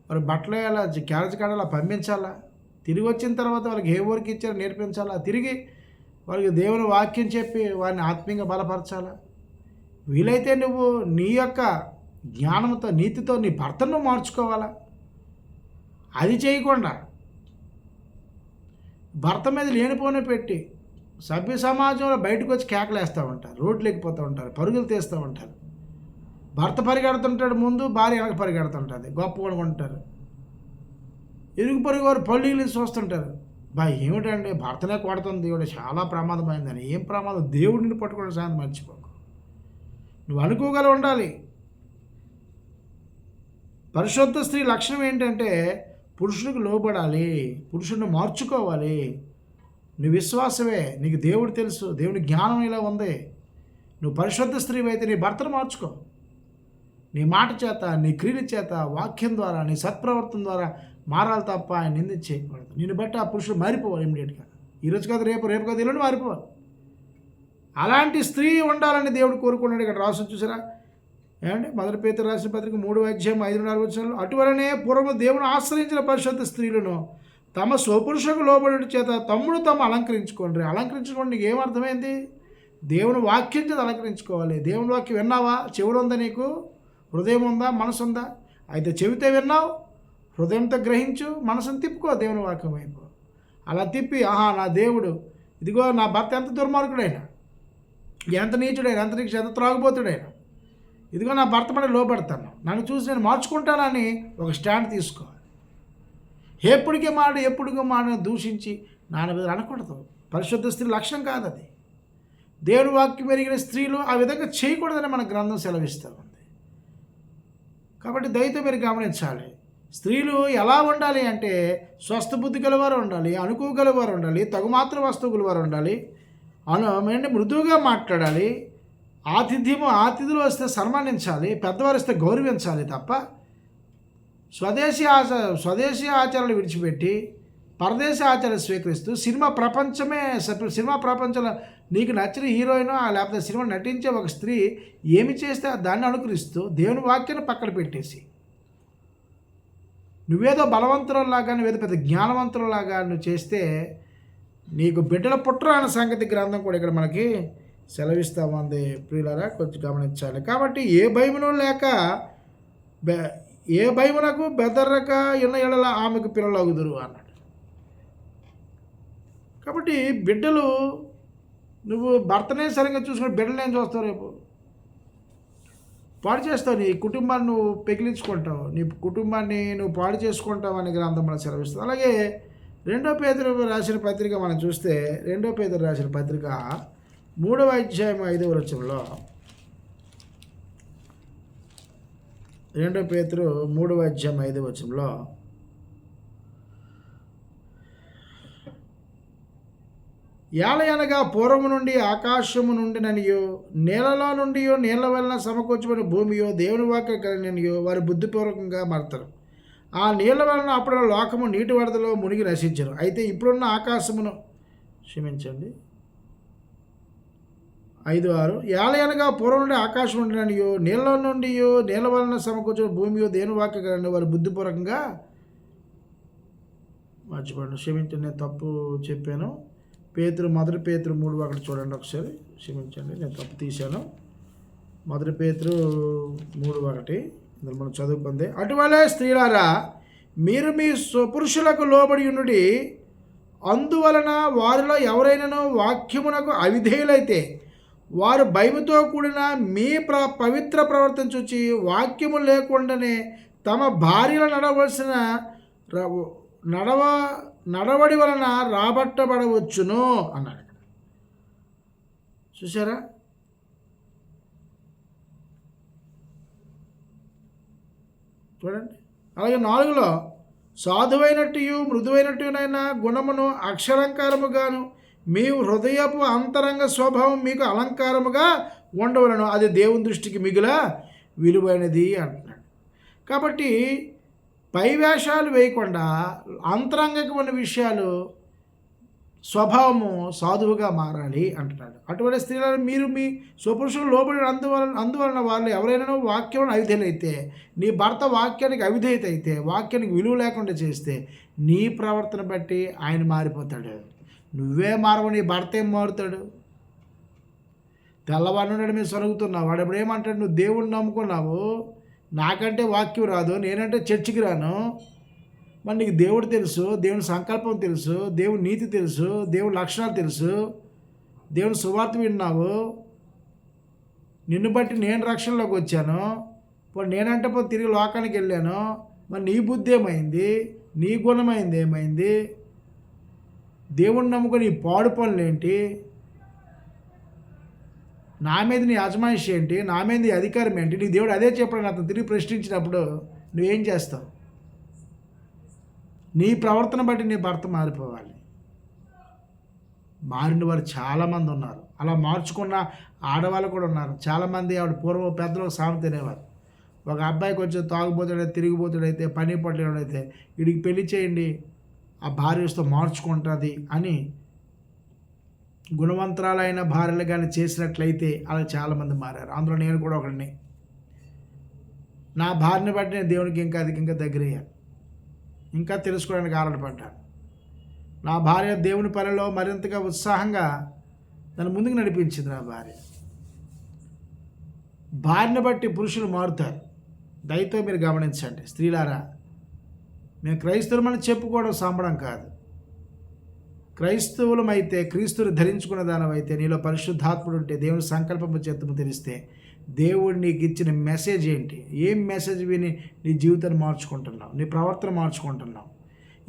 వాళ్ళకి బట్టలు వేయాలా, క్యారేజ్ కాడాలా, పంపించాలా, తిరిగి వచ్చిన తర్వాత వాళ్ళకి ఏ వర్క్ ఇచ్చారో నేర్పించాలా, తిరిగి వాళ్ళకి దేవుని వాక్యం చెప్పి వారిని ఆత్మీయంగా బలపరచాలా. వీలైతే నువ్వు నీ యొక్క జ్ఞానంతో, నీతితో నీ భర్తను మార్చుకోవాలా. అది చేయకుండా భర్త మీద లేనిపోనే పెట్టి సభ్య సమాజంలో బయటకు వచ్చి కేకలేస్తూ ఉంటారు, రోడ్లు ఎక్కిపోతూ ఉంటారు, పరుగులు తీస్తూ ఉంటారు. భర్త పరిగెడుతుంటాడు ముందు, భార్య వెనక పరిగెడుతుంటుంది, గొప్ప అనుకుంటారు. ఇరుగు పొరుగు వారు పళ్ళీలు చూస్తుంటారు, ఏమిటండి భర్తనే కొడుతుంది, ఇవిడ చాలా ప్రమాదమైందని. ఏం ప్రమాదం? దేవుడిని పట్టుకోవడం సాయంత్రం మర్చిపోకు. నువ్వు అనుకోగల ఉండాలి. పరిశుద్ధ స్త్రీ లక్షణం ఏంటంటే పురుషునికి లోబడాలి, పురుషుడిని మార్చుకోవాలి. నీ విశ్వాసమే, నీకు దేవుడు తెలుసు, దేవుని జ్ఞానం ఇలా ఉంది. నువ్వు పరిశుద్ధ స్త్రీ అయితే నీ భర్తను మార్చుకో. నీ మాట చేత, నీ క్రియల చేత, వాక్యం ద్వారా, నీ సత్ప్రవర్తన ద్వారా మారాలి తప్ప ఆయన నిందించేయకూడదు. నిన్ను బట్టి ఆ పురుషుడు మారిపోవాలి ఇమ్మీడియట్గా. ఈరోజు కాదు రేపు, రేపు కాదు ఎల్లుండి మారిపోవాలి. అలాంటి స్త్రీ ఉండాలని దేవుడు కోరుకున్నాడు. ఇక్కడ రాసు చూసారా ఏమంటే, మొదటి పేతురు రాసిన పత్రిక 3:5-6 అటువలనే పూర్వము దేవుని ఆశ్రయించిన పరిశుద్ధ స్త్రీలను తమ స్వపురుషకు లోబడి చేత తమ్ముడు తమ అలంకరించుకోండి. అలంకరించుకోండి నీకు ఏమర్థమైంది? దేవుని వాక్యం చేత అలంకరించుకోవాలి. దేవుని వాక్యం విన్నావా? చెవుడు ఉందా నీకు? హృదయం ఉందా? మనసు ఉందా? అయితే చెవితే విన్నావు, హృదయంతో గ్రహించు, మనసును తిప్పుకో దేవుని వాక్యం వైపు. అలా తిప్పి, ఆహా నా దేవుడు, ఇదిగో నా భర్త ఎంత దుర్మార్గుడైనా, ఎంత నీచుడైనా, ఎంత త్రాగుబోతుడైనా, ఇదిగో నా భర్త పడి లోపడతాను, నన్ను చూసి నేను మార్చుకుంటానని ఒక స్టాండ్ తీసుకోవాలి. ఎప్పటికే మాట దూషించి నాన్న మీద అనకూడదు. పరిశుద్ధ స్త్రీ లక్షణం కాదు అది. దేవుని వాక్యం ఎరిగిన స్త్రీలు ఆ విధంగా చేయకూడదని మన గ్రంథం సెలవిస్తూ ఉంది. కాబట్టి దయతో మీరు గమనించాలి. స్త్రీలు ఎలా ఉండాలి అంటే స్వస్థ బుద్ధి గలవారు ఉండాలి, అనుకోగలవారు ఉండాలి, తగుమాత్ర వస్తువులు వారు ఉండాలి, మృదువుగా మాట్లాడాలి, అతిథులు వస్తే సన్మానించాలి, పెద్దవారు వస్తే గౌరవించాలి తప్ప స్వదేశీ ఆచారాలు విడిచిపెట్టి పరదేశీ ఆచారాలు స్వీకరిస్తూ సినిమా ప్రపంచంలో నీకు నచ్చిన హీరోయిన్ లేకపోతే సినిమా నటించే ఒక స్త్రీ ఏమి చేస్తే దాన్ని అనుకరిస్తూ దేవుని వాక్యాన్ని పక్కన పెట్టేసి నువ్వేదో బలవంతులలాగా, నువ్వేదో పెద్ద జ్ఞానవంతులలాగా నువ్వు చేస్తే నీకు బిడ్డల పుట్ర అనే సంగతి గ్రంథం కూడా ఇక్కడ మనకి సెలవిస్తామంది. ప్రియులారా కొంచెం గమనించాలి. కాబట్టి ఏ భయమునకు బెదర్రక ఎన్న ఎడల ఆమెకు పిల్లలు అగుదురు అన్నాడు. కాబట్టి బిడ్డలు, నువ్వు భర్తనే సరిగ్గా చూసుకుని బిడ్డలు ఏం చూస్తావు? రేపు పాడు చేస్తావు, నీ కుటుంబాన్ని నువ్వు పెకిలించుకుంటావు, నీ కుటుంబాన్ని నువ్వు పాడు చేసుకుంటావు అని గ్రంథం మనం సెలవిస్తుంది. అలాగే రెండో పేతురు రాసిన పత్రిక మనం చూస్తే రెండో పేతురు రాసిన పత్రిక 3వ అధ్యాయం 5వ వచనంలో, రెండో పేతురు 3వ అధ్యాయం 5వ వచనంలో, ఏలయనగా పూర్వము నుండి ఆకాశము నుండి ననియో నేలలో నుండి నీళ్ల వలన సమకూర్చబడిన భూమియో దేవుని వాక్య కలిగినయో వారి బుద్ధిపూర్వకంగా మారతారు. ఆ నీళ్ల వలన అప్పుడు లోకము నీటి వరదలో మునిగి నశించరు. అయితే ఇప్పుడున్న ఆకాశమును క్షమించండి 5:6 ఏలయనగా పూర్వం నుండి ఆకాశం నుండి ననియో నీళ్ళ నుండి నీళ్ల వలన సమకూర్చిన భూమియో దేవుని వాక్య కలిగిన వారి బుద్ధిపూర్వకంగా మర్చిపోండి, క్షమించండి, నేను తప్పు చెప్పాను. మొదటి పేతురు 3:1 చూడండి ఒకసారి, క్షమించండి నేను తప్పు తీశాను. మొదటి పేతురు 3:1 ఇందులో మనం చదువుకుంది. అటువలే స్త్రీలారా మీరు మీ స్వపురుషులకు లోబడి ఉండుడి, అందువలన వారిలో ఎవరైనానో వాక్యమునకు అవిధేయులైతే వారు భయముతో కూడిన మీ పవిత్ర ప్రవర్తన చూచి వాక్యము లేకుండానే తమ భార్యలు నడవలసిన నడవడి వలన రాబట్టబడవచ్చును అన్నాడు. చూసారా? చూడండి. అలాగే 4లో సాధువైనట్టు మృదువైనట్టునైనా గుణమును అక్షరంకారముగాను మీ హృదయపు అంతరంగ స్వభావం మీకు అలంకారముగా ఉండవలను, అది దేవుని దృష్టికి మిగుల విలువైనది అంటున్నాడు. కాబట్టి పై వేషాలు వేయకుండా అంతరంగకమైన విషయాలు స్వభావము సాధువుగా మారాలి అంటున్నాడు. అటువంటి స్త్రీలను మీరు మీ స్వపురుషులు లోబడి అందువలన వాళ్ళు ఎవరైనా వాక్యం అవిధేయులైతే, నీ భర్త వాక్యానికి అవిధేయత అయితే, వాక్యానికి విలువ లేకుండా చేస్తే నీ ప్రవర్తన బట్టి ఆయన మారిపోతాడు. నువ్వే మారవు, నీ భర్త ఏం మారుతాడు? తెల్లవాడినాడు మీరు సరుగుతున్నావు, వాడు ఎప్పుడు ఏమంటాడు? నువ్వు దేవుడిని నమ్ముకున్నావు, నాకంటే వాక్యం రాదు, నేనంటే చర్చికి రాను, మరి నీకు దేవుడు తెలుసు, దేవుని సంకల్పం తెలుసు, దేవుని నీతి తెలుసు, దేవుని లక్షణాలు తెలుసు, దేవుని సువార్త విన్నావు, నిన్ను బట్టి నేను రక్షణలోకి వచ్చాను, ఇప్పుడు నేనంటే తిరిగి లోకానికి వెళ్ళాను, మరి నీ బుద్ధి ఏమైంది, నీ గుణమైంది ఏమైంది, దేవుణ్ణి నమ్ముకొని నీ పాడు పనులు ఏంటి, నా మీద నీ అజమాయిషి ఏంటి, నా మీద నీ అధికారం ఏంటి? నీ దేవుడు అదే చెప్పాడు. అతను తిరిగి ప్రశ్నించినప్పుడు నువ్వేం చేస్తావు? నీ ప్రవర్తన బట్టి నీ భర్త మారిపోవాలి. మారిన వారు చాలామంది ఉన్నారు, అలా మార్చుకున్న ఆడవాళ్ళు కూడా ఉన్నారు. చాలామంది ఆవిడ పూర్వ పెద్దలకు సామెత తినేవారు. ఒక అబ్బాయి కొంచెం తాగుబోతాడైతే, తిరిగిపోతాడైతే, పని పట్టలేడైతే వీడికి పెళ్లి చేయండి, ఆ భార్యతో మార్చుకుంటుంది అని గుణవంతరాలైన భార్యలు కానీ చేసినట్లయితే అలా చాలామంది మారారు. అందులో నేను కూడా ఒకడిని. నా భార్యని బట్టి నేను దేవునికి ఇంకా అధికంగా దగ్గరయ్యాను, ఇంకా తెలుసుకోవడానికి ఆరాటపడ్డాను. నా భార్య దేవుని పనిలో మరింతగా ఉత్సాహంగా నన్ను ముందుకు నడిపించింది. నా భార్యను బట్టి పురుషులు మారుతారు. దయతో మీరు గమనించండి స్త్రీలారా, మేము క్రైస్తవులమని చెప్పుకోవడం సంబడం కాదు. క్రైస్తవులమైతే, క్రీస్తుని ధరించుకున్న దానమైతే, నీలో పరిశుద్ధాత్ముడు ఉంటే, దేవుని సంకల్పము చేతము తెలిస్తే దేవుడు నీకు ఇచ్చిన మెసేజ్ ఏంటి, ఏం మెసేజ్ విని నీ జీవితాన్ని మార్చుకుంటున్నావు, నీ ప్రవర్తన మార్చుకుంటున్నావు.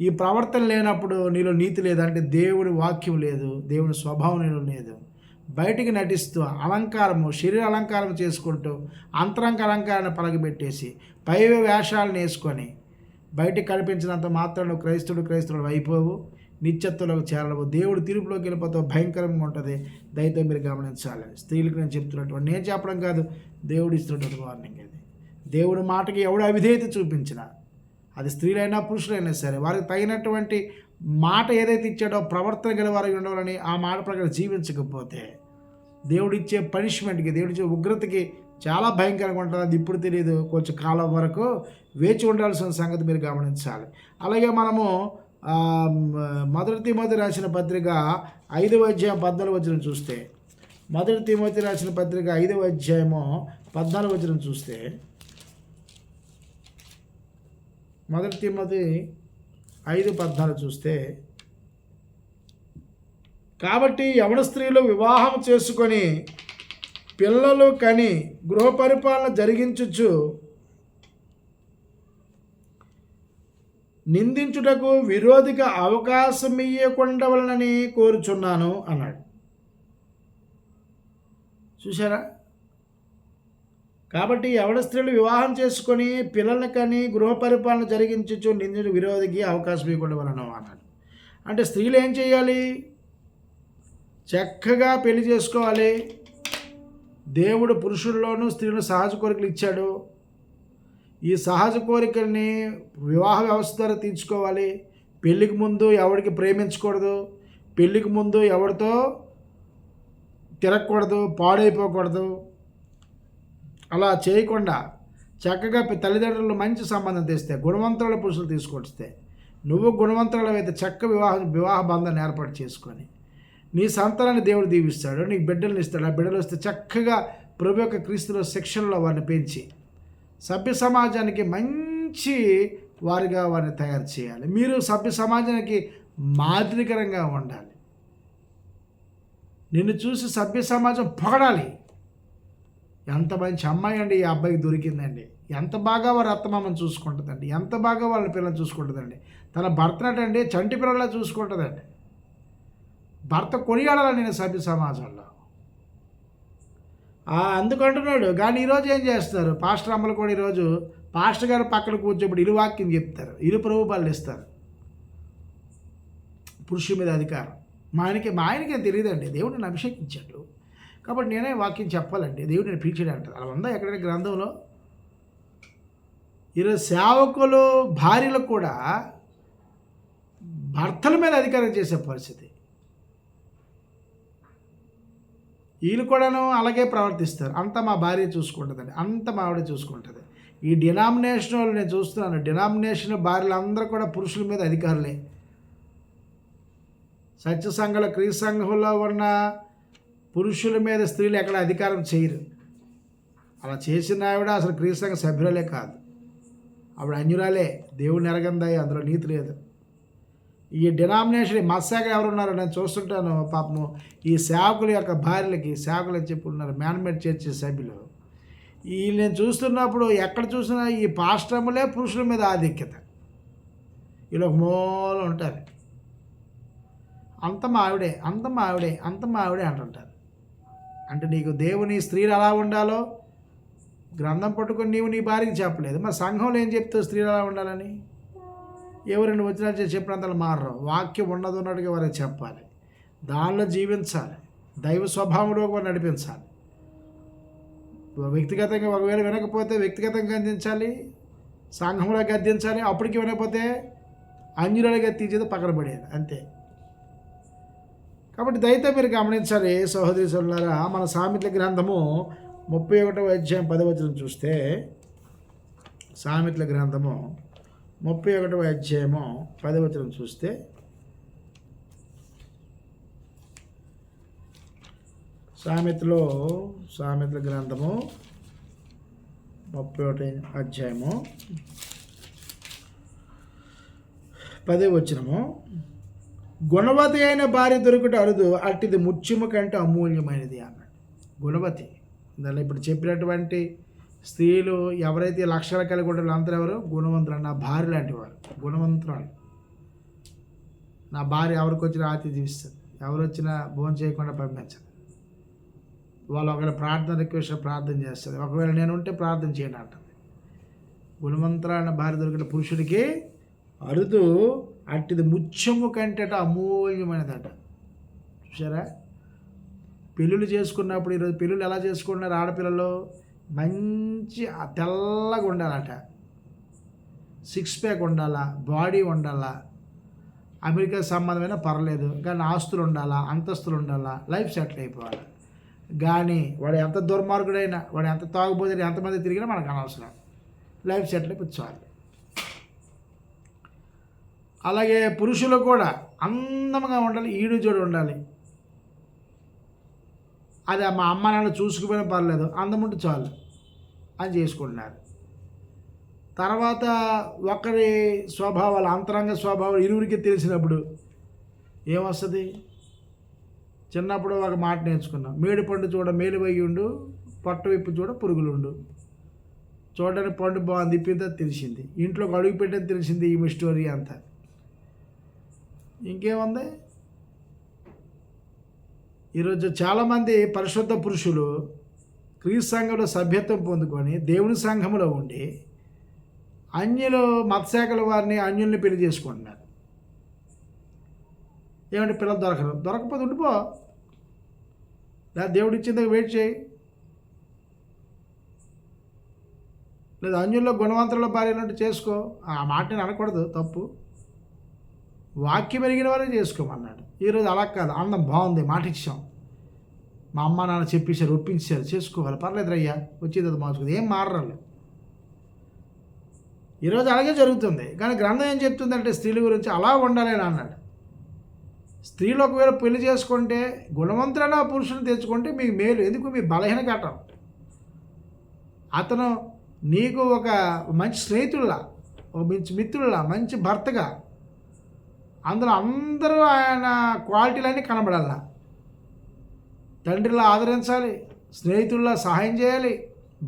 ఈ ప్రవర్తన లేనప్పుడు నీలో నీతి లేదంటే దేవుడి వాక్యం లేదు, దేవుని స్వభావం నీలో లేదు. బయటికి నటిస్తూ అలంకారము, శరీర అలంకారం చేసుకుంటూ అంతరంగ అలంకారాన్ని పలగబెట్టేసి పై వేషాలను వేసుకొని బయటికి కనిపించినంత మాత్రం నువ్వు క్రైస్తవుడు అయిపోవు, నిత్యత్వంలోకి చేరలేవు, దేవుడు తీర్పులోకి వెళ్ళిపోతావు, భయంకరంగా ఉంటుంది. దయతో మీరు గమనించాలి. స్త్రీలకు నేను చెప్తున్నటువంటి, నేను చెప్పడం కాదు, దేవుడు ఇస్తున్నటువంటి వార్నింగ్ ఇది. దేవుడి మాటకి ఎవడు అవిధేయత చూపించినా, అది స్త్రీలైనా పురుషులైనా సరే, వారికి తగినటువంటి మాట ఏదైతే ఇచ్చాడో ప్రవర్తన గల వారికి ఉండవాలని ఆ మాట ప్రకారం జీవించకపోతే దేవుడిచ్చే పనిష్మెంట్కి, దేవుడిచ్చే ఉగ్రతకి చాలా భయంకరంగా ఉంటుంది. అది ఇప్పుడు తెలియదు, కొంచెం కాలం వరకు వేచి ఉండాల్సిన సంగతి మీరు గమనించాలి. అలాగే మనము మొదటి తిమోతి రాసిన పత్రిక 5వ అధ్యాయం 14వ వచనం చూస్తే, మొదటి తిమోతి రాసిన పత్రిక 5వ అధ్యాయము 14వ వచనం చూస్తే, మొదటి తిమోతి 5:14 చూస్తే, కాబట్టి యవన స్త్రీలు వివాహం చేసుకొని పిల్లలు కని గృహ పరిపాలన జరిగించుచు నిందించుటకు విరోధిగా అవకాశం ఇయ్యకుండవలనని కోరుచున్నాను అన్నాడు. చూసారా? కాబట్టి ఎవడ స్త్రీలు వివాహం చేసుకొని పిల్లల్ని కానీ గృహ పరిపాలన జరిగించు నిందించు విరోధికి అవకాశం ఇవ్వకుండవలను అన్నాడు. అంటే స్త్రీలు ఏం చేయాలి? చక్కగా పెళ్లి చేసుకోవాలి. దేవుడు పురుషుల్లోనూ స్త్రీలను సహజ కోరికలు ఇచ్చాడు. ఈ సహజ కోరికల్ని వివాహ వ్యవస్థ ద్వారా తీర్చుకోవాలి. పెళ్ళికి ముందు ఎవరికి ప్రేమించకూడదు, పెళ్ళికి ముందు ఎవరితో తిరగకూడదు, పాడైపోకూడదు. అలా చేయకుండా చక్కగా తల్లిదండ్రులు మంచి సంబంధం తెస్తే, గుణవంతుల పురుషులు తీసుకొస్తే, నువ్వు గుణవంతులైతే చక్క వివాహ బంధాన్ని ఏర్పాటు చేసుకొని నీ సంతానాన్ని దేవుడు దీవిస్తాడు, నీకు బిడ్డలను ఇస్తాడు. ఆ బిడ్డలు వస్తే చక్కగా ప్రభు యొక్క క్రీస్తులో శిక్షణలో వారిని పెంచి సభ్య సమాజానికి మంచి వారిగా వారిని తయారు చేయాలి. మీరు సభ్య సమాజానికి మాదిరికరంగా ఉండాలి. నిన్ను చూసి సభ్య సమాజం పొగడాలి. ఎంత మంచి అమ్మాయి అండి ఈ అబ్బాయికి దొరికిందండి, ఎంత బాగా వారి అత్తమామని చూసుకుంటుందండి, ఎంత బాగా వాళ్ళ పిల్లలు చూసుకుంటుందండి, తన భర్తనటండి చంటి పిల్లలా చూసుకుంటుందండి. భర్త కొనియాడాలి నేను సభ్య సమాజంలో. అందుకంటున్నాడు. కానీ ఈరోజు ఏం చేస్తారు? పాస్టర్ అమ్మలు కూడా ఈరోజు పాస్టర్ గారు పక్కన కూర్చోబడి ఇరు వాక్యం చెప్తారు, ఇరు ప్రభుపాలు ఇస్తారు. పురుషుడి మీద అధికారం మా ఆయనకేం తెలియదండి, దేవుడు నన్ను అభిషేకించాడు కాబట్టి నేనే వాక్యం చెప్పాలండి, దేవుడు నేను పిలిచాడు అంటారు. అలా ఉందా ఎక్కడైనా గ్రంథంలో? ఈరోజు సేవకులు భార్యలు కూడా భర్తల మీద అధికారం చేసే పరిస్థితి. వీళ్ళు కూడాను అలాగే ప్రవర్తిస్తారు. అంతా మా భార్య చూసుకుంటుందండి, అంత మా ఆవిడ చూసుకుంటుంది. ఈ డినామినేషన్ వాళ్ళు నేను చూస్తున్నాను, డినామినేషన్ భార్యలు అందరూ కూడా పురుషుల మీద అధికారులే. సత్య సంఘంలో క్రీస్తు సంఘంలో ఉన్న పురుషుల మీద స్త్రీలు ఎక్కడ అధికారం చేయరు. అలా చేసిన ఆవిడ అసలు క్రీస్తు సంఘ సభ్యురాలే కాదు, ఆవిడ అన్యురాలే, దేవుడిని ఎరగందాయి, అందులో నీతి లేదు. ఈ డినామినేషన్ మత్స్యాగా ఎవరున్నారో నేను చూస్తుంటాను. పాపము ఈ సేవకుల యొక్క భార్యలకి సేవకులు అని చెప్పి ఉన్నారు, మ్యాన్మేడ్ చర్చి సభ్యులు. ఈ నేను చూస్తున్నప్పుడు ఎక్కడ చూసినా ఈ పాస్టర్ములే పురుషుల మీద ఆధిక్యత. వీళ్ళు ఒక మూల ఉంటారు, అంత మా ఆవిడే, అంత మా ఆవిడే, అంత మా ఆవిడే అంటుంటారు. అంటే నీకు దేవుని స్త్రీలు ఎలా ఉండాలో గ్రంథం పట్టుకొని నీవు నీ భార్యకి చెప్పలేదు, మరి సంఘంలో ఏం చెప్తావు స్త్రీలు ఎలా ఉండాలని? ఎవరైనా వచ్చినా చెప్పినంతలో మారరు. వాక్యం ఉన్నట్టుగా వారికి చెప్పాలి, దానిలో జీవించాలి, దైవ స్వభావంలో వారు నడిపించాలి. వ్యక్తిగతంగా ఒకవేళ వినకపోతే వ్యక్తిగతంగా గద్దించాలి, సంఘంలో గద్దించాలి. అప్పటికి వినకపోతే అన్యురాలు గద్దించేది పక్కన పడేది అంతే. కాబట్టి దయతో మీరు గమనించాలి సహోదరి సోదరులారా. మన సామెతల గ్రంథము 31వ అధ్యాయం 10వ వచనం చూస్తే, సామెతల గ్రంథము 31వ అధ్యాయము 10వ వచనం చూస్తే, సామెతల గ్రంథము 31వ అధ్యాయము 10వ వచనము, గుణవతి అయిన భార్య దొరుకుట అరుదు, అట్టిది ముత్యము కంటే అమూల్యమైనది అన్నాడు. గుణవతి దానిలో ఇప్పుడు చెప్పినటువంటి స్త్రీలు ఎవరైతే లక్షలు కలిగి ఉంటారో అంతా ఎవరు? గుణవంతులు. నా భార్య లాంటి వారు, గుణవంతురాలు. నా భార్య ఎవరికి వచ్చినా ఆతిథ్యం ఇస్తుంది, ఎవరు వచ్చినా భోజనం చేయకుండా పంపించదు. వాళ్ళు ఒకవేళ ప్రార్థన రిక్వెస్ట్ ప్రార్థన చేస్తుంది, ఒకవేళ నేను ఉంటే ప్రార్థన చేయను అంటుంది. గుణవంతురాలైన భార్య దొరికిన పురుషుడికి అరుదు, అట్టిది ముత్యము కంటేట అమూల్యమైనదట. చూసారా? పెళ్ళిళ్ళు చేసుకున్నప్పుడు ఈరోజు పెళ్ళిళ్ళు ఎలా చేసుకున్నారు? ఆడపిల్లలు మంచి తెల్లగా ఉండాలట, 6 ప్యాక్ ఉండాలా, బాడీ ఉండాలా, అమెరికా సంబంధమైన పర్లేదు కానీ ఆస్తులు ఉండాలా, అంతస్తులు ఉండాలా, లైఫ్ సెటిల్ అయిపోవాలి. కానీ వాడు ఎంత దుర్మార్గుడైనా, వాడు ఎంత తాగుబోతున్నా, ఎంతమంది తిరిగినా మనకు అనవసరం, లైఫ్ సెటిల్ అయిపోయి చాలు. అలాగే పురుషులు కూడా అందంగా ఉండాలి, ఈడు జోడు ఉండాలి. అది మా అమ్మ నాన్న చూసుకుపోయినా పర్లేదు, అందం ఉంటే చాలు అని చేసుకుంటున్నారు. తర్వాత ఒకరి స్వభావాలు, అంతరంగ స్వభావాలు ఇరువురికి తెలిసినప్పుడు ఏమొస్తుంది? చిన్నప్పుడు ఒక మాట నేర్చుకున్నాం, మేడి పండు చూడ మేలు వయ్యుండు, పట్టు విప్పు చూడ పురుగులుండు. చూడడానికి పండు బాగుంది ఇప్పిందా తెలిసింది, ఇంట్లోకి అడుగు పెట్టేది తెలిసింది ఈమె స్టోరీ అంతా. ఇంకేముంది, ఈరోజు చాలామంది పరిశుద్ధ పురుషులు క్రీస్తు సంఘంలో సభ్యత్వం పొందుకొని దేవుని సంఘంలో ఉండి అన్యులు మతశాఖల వారిని అన్యుల్ని పెళ్లి చేసుకుంటున్నారు. ఏమంటే పిల్లలు దొరకపోతే ఉండిపో, లేదా దేవుడు ఇచ్చేందుకు వెయిట్ చేయి, లేదా అన్యుల్లో గుణవంతుల భార్యలంటే చేసుకో. ఆ మాట నేను అనకూడదు, తప్పు. వాక్యం ఎరిగిన వారే చేసుకోమన్నాడు. ఈరోజు అలా కాదు, అన్నం బాగుంది, మాట ఇచ్చాం, మా అమ్మ నాన్న చెప్పేశారు, ఒప్పించారు, చేసుకోవాలి, పర్లేదు రయ్యా, వచ్చేది అది మార్చుకుంది, ఏం మారరాలు. ఈరోజు అలాగే జరుగుతుంది. కానీ గ్రంథం ఏం చెప్తుందంటే స్త్రీల గురించి అలా ఉండాలి అని అన్నాడు. స్త్రీలు ఒకవేళ పెళ్లి చేసుకుంటే గుణవంతులైన పురుషుని తెచ్చుకుంటే మీకు మేలు. ఎందుకు, మీ బలహీన ఘటం. అతను నీకు ఒక మంచి స్నేహితుల్లా, ఒక మంచి మిత్రుల్లా, మంచి భర్తగా, అందులో అందరూ ఆయన క్వాలిటీలన్నీ కనబడాల. తండ్రిలా ఆదరించాలి, స్నేహితుల్లా సహాయం చేయాలి,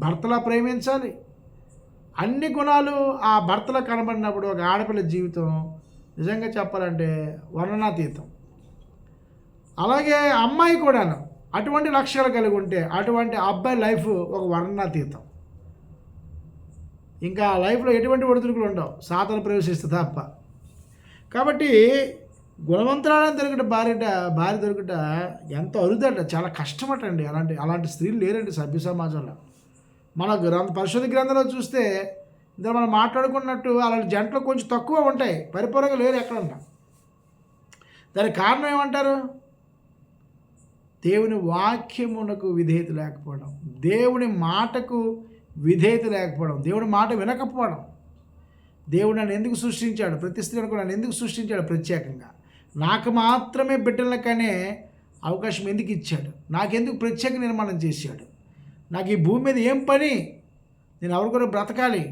భర్తలా ప్రేమించాలి. అన్ని గుణాలు ఆ భర్తలో కనబడినప్పుడు ఒక ఆడపిల్ల జీవితం నిజంగా చెప్పాలంటే వర్ణనాతీతం. అలాగే అమ్మాయి కూడాను అటువంటి లక్ష్యాలు కలిగి ఉంటే అటువంటి అబ్బాయి లైఫ్ ఒక వర్ణనాతీతం. ఇంకా లైఫ్లో ఎటువంటి ఒడిదుడుకులు ఉండవు, సాతలు ప్రవేశిస్తే తప్ప. కాబట్టి గుణవంతురాలను దొరికట భార్య దొరికట ఎంత అరుదట, చాలా కష్టమట అండి. అలాంటి స్త్రీలు లేరండి సభ్య సమాజంలో. మన పరిశుద్ధ గ్రంథంలో చూస్తే ఇందులో మనం మాట్లాడుకున్నట్టు అలాంటి జంటలు కొంచెం తక్కువ ఉంటాయి, పరిపూర్ణంగా లేరు ఎక్కడన్నా. దానికి కారణం ఏమంటారు? దేవుని వాక్యమునకు విధేయత లేకపోవడం, దేవుని మాటకు విధేయత లేకపోవడం, దేవుని మాట వినకపోవడం. దేవుడు నన్ను ఎందుకు సృష్టించాడు, ప్రతి స్త్రీని కూడా నన్ను ఎందుకు సృష్టించాడు ప్రత్యేకంగా, నాకు మాత్రమే బిడ్డలకనే అవకాశం ఎందుకు ఇచ్చాడు, నాకెందుకు ప్రత్యేక నిర్మాణం చేశాడు, నాకు ఈ భూమి మీద ఏం పని, నేను ఎవరు కూడా బ్రతకాలి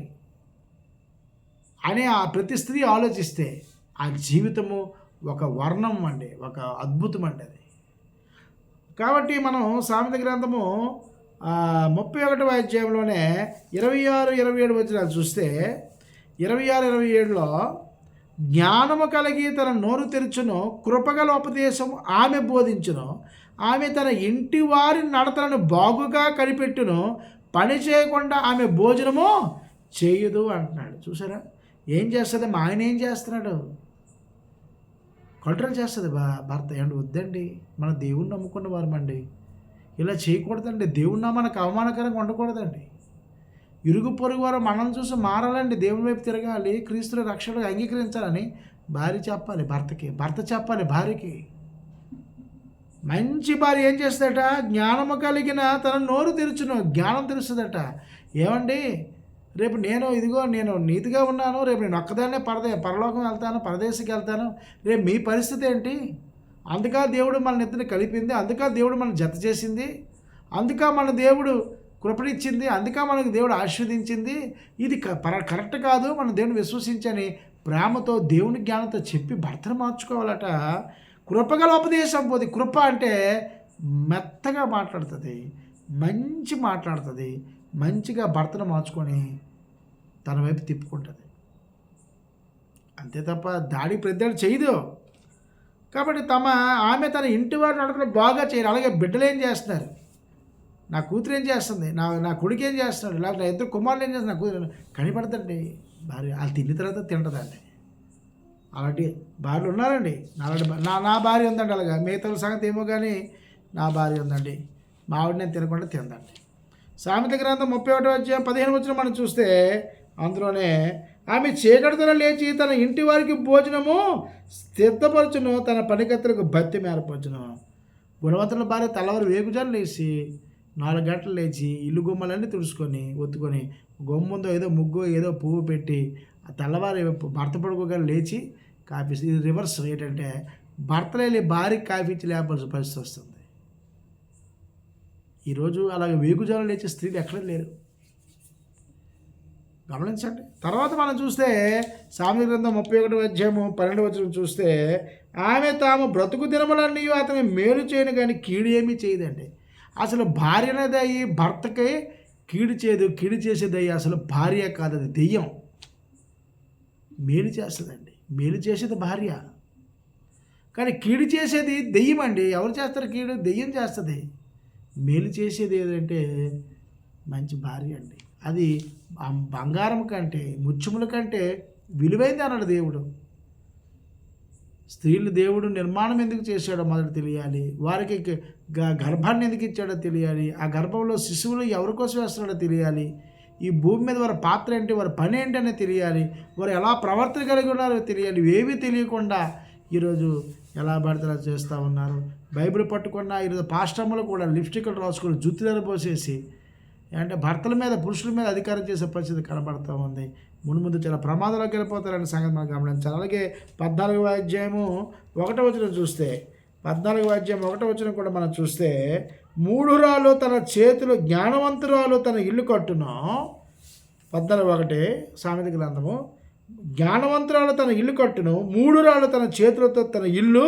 అని ఆ ప్రతి స్త్రీ ఆలోచిస్తే ఆ జీవితము ఒక వర్ణం అండి, ఒక అద్భుతం అండి అది. కాబట్టి మనం సామెత గ్రంథము 31వ అధ్యాయంలోనే 26, 27 వచనాలు చూస్తే 26, 27లో జ్ఞానము కలిగి తన నోరు తెరుచును, కృపగల ఉపదేశం ఆమె బోధించును, ఆమె తన ఇంటి వారి నడతలను బాగుగా కనిపెట్టును, పని చేయకుండా ఆమె భోజనము చేయదు అంటున్నాడు. చూసారా, ఏం చేస్తుంది మా ఆయన, ఏం చేస్తున్నాడు, కంట్రోల్ చేస్తుంది భర్త. ఏమండి వద్దండి, మన దేవుణ్ణి నమ్ముకున్న వారమండి, ఇలా చేయకూడదండి, దేవుణ్ణి మనకు అవమానకరంగా ఉండకూడదండి. ఇరుగు పొరుగు వారు మనం చూసి మారాలండి, దేవుని వైపు తిరగాలి, క్రీస్తుని రక్షణగా అంగీకరించాలని భార్య చెప్పాలి భర్తకి, భర్త చెప్పాలి భార్యకి. మంచి భార్య ఏం చేస్తుందట, జ్ఞానము కలిగిన తన నోరు తెరుచును, జ్ఞానం తెలుస్తుందట. ఏమండి, రేపు నేను నీతిగా ఉన్నాను, రేపు నేను ఒక్కదాన్నే పరలోకం వెళ్తాను, పరదేశికి వెళ్తాను, రేపు మీ పరిస్థితి ఏంటి? అందుకా దేవుడు మన ఇద్దరిని కలిపింది, అందుకా దేవుడు మన జత చేసింది, అందుకా మన దేవుడు కృపణిచ్చింది, అందుకా మనకు దేవుడు ఆశీర్వదించింది. ఇది కరెక్ట్ కాదు, మన దేవుని విశ్వసించని ప్రేమతో దేవుని జ్ఞానంతో చెప్పి భర్తను మార్చుకోవాలట. కృపగల ఉపదేశం పోది. కృప అంటే మెత్తగా మాట్లాడుతుంది, మంచి మాట్లాడుతుంది, మంచిగా భర్తను మార్చుకొని తన వైపు తిప్పుకుంటుంది. అంతే తప్ప దాడి పెద్దలు చేయదు. కాబట్టి ఆమె తన ఇంటి వారి నడకలు బాగా చేయరు. అలాగే బిడ్డలు ఏం చేస్తున్నారు, నా కూతురు ఏం చేస్తుంది, నా కొడుకు ఏం చేస్తున్నాడు, లేకపోతే నా ఇద్దరు కుమారులు ఏం చేస్తున్నారు, నా కూతురు కనిపడతండి. భార్య వాళ్ళు తిన్న తర్వాత తింటుందండి. అలాంటి భార్యలు ఉన్నారండి. నా భార్య ఉందండి, అలాగా మిగతా సంగతి ఏమో కానీ నా భార్య ఉందండి, మా ఆవిడ నేను తినకుండా తిందండి. సామెత గ్రంథం 31వ అధ్యాయం 15 వచనం మనం చూస్తే అందులోనే ఆమె చీకటితో లేచి తన ఇంటి వారికి భోజనము సిద్ధపరచును, తన పనికత్తెలకు భత్యం ఏర్పరచును. గుణవంతుల భార్య తెల్లవారు వేగుజాలు లేచి 4 గంటలు లేచి ఇల్లు గుమ్మలన్నీ తుడుచుకొని ఒత్తుకొని గుమ్మందో ఏదో ముగ్గు ఏదో పువ్వు పెట్టి ఆ తెల్లవారు భర్త పడుకోగా లేచి కాఫీ. ఇది రివర్స్ ఏంటంటే భర్తలు వెళ్ళి భార్యకి కాఫీ ఇచ్చి లేపాల్సిన పరిస్థితి వస్తుంది. ఈరోజు అలాగే వేగుజాలు లేచే స్త్రీలు ఎక్కడ లేరు, గమనించండి. తర్వాత మనం చూస్తే సామెత గ్రంథం 31వ అధ్యాయము 12వ వచనం చూస్తే ఆమె తాము బ్రతుకు దినములన్నీ అతని మేలు చేయను కానీ కీడు ఏమీ చేయదండి. అసలు భార్య అనేది అయ్యి భర్తకి కీడు చేసేది అసలు భార్య కాదు, అది దెయ్యం. మేలు చేస్తుందండి, మేలు చేసేది భార్య, కానీ కీడు చేసేది దెయ్యం అండి. ఎవరు చేస్తారు కీడు? దెయ్యం చేస్తుంది. మేలు చేసేది ఏదంటే మంచి భార్య అండి. అది బంగారం కంటే ముత్యముల కంటే విలువైంది అన్నాడు దేవుడు. స్త్రీలు దేవుడు నిర్మాణం ఎందుకు చేశాడో మొదట తెలియాలి. వారికి గర్భాన్ని ఎందుకు ఇచ్చాడో తెలియాలి. ఆ గర్భంలో శిశువులు ఎవరి కోసం వేస్తున్నాడో తెలియాలి. ఈ భూమి మీద వారి పాత్ర ఏంటి, వారి పని ఏంటనే తెలియాలి. వారు ఎలా ప్రవర్తన కలిగి ఉన్నారో తెలియాలి. ఏమీ తెలియకుండా ఈరోజు ఎలా పడితే చేస్తూ ఉన్నారు. బైబిల్ పట్టుకున్న ఈరోజు పాస్టర్లు కూడా లిప్స్టిక్లు రాసుకొని జుత్తులను పోసేసి అంటే భర్తల మీద పురుషుల మీద అధికారం చేసే పరిస్థితి కనబడుతూ ఉంది. ముందు చాలా ప్రమాదంలోకి వెళ్ళిపోతారనే సంగతి మనం గమనించాలి. అలాగే 14వ అధ్యాయము 1వ వచనం చూస్తే 14వ అధ్యాయం 1వ వచనం కూడా మనం చూస్తే 3 రాళ్ళు తన చేతులు జ్ఞానవంతురాలు తన ఇల్లు కట్టును. 14:1 సామెత గ్రంథము. జ్ఞానవంతురాలు తన ఇల్లు కట్టును, 3 రాళ్ళు తన చేతులతో తన ఇల్లు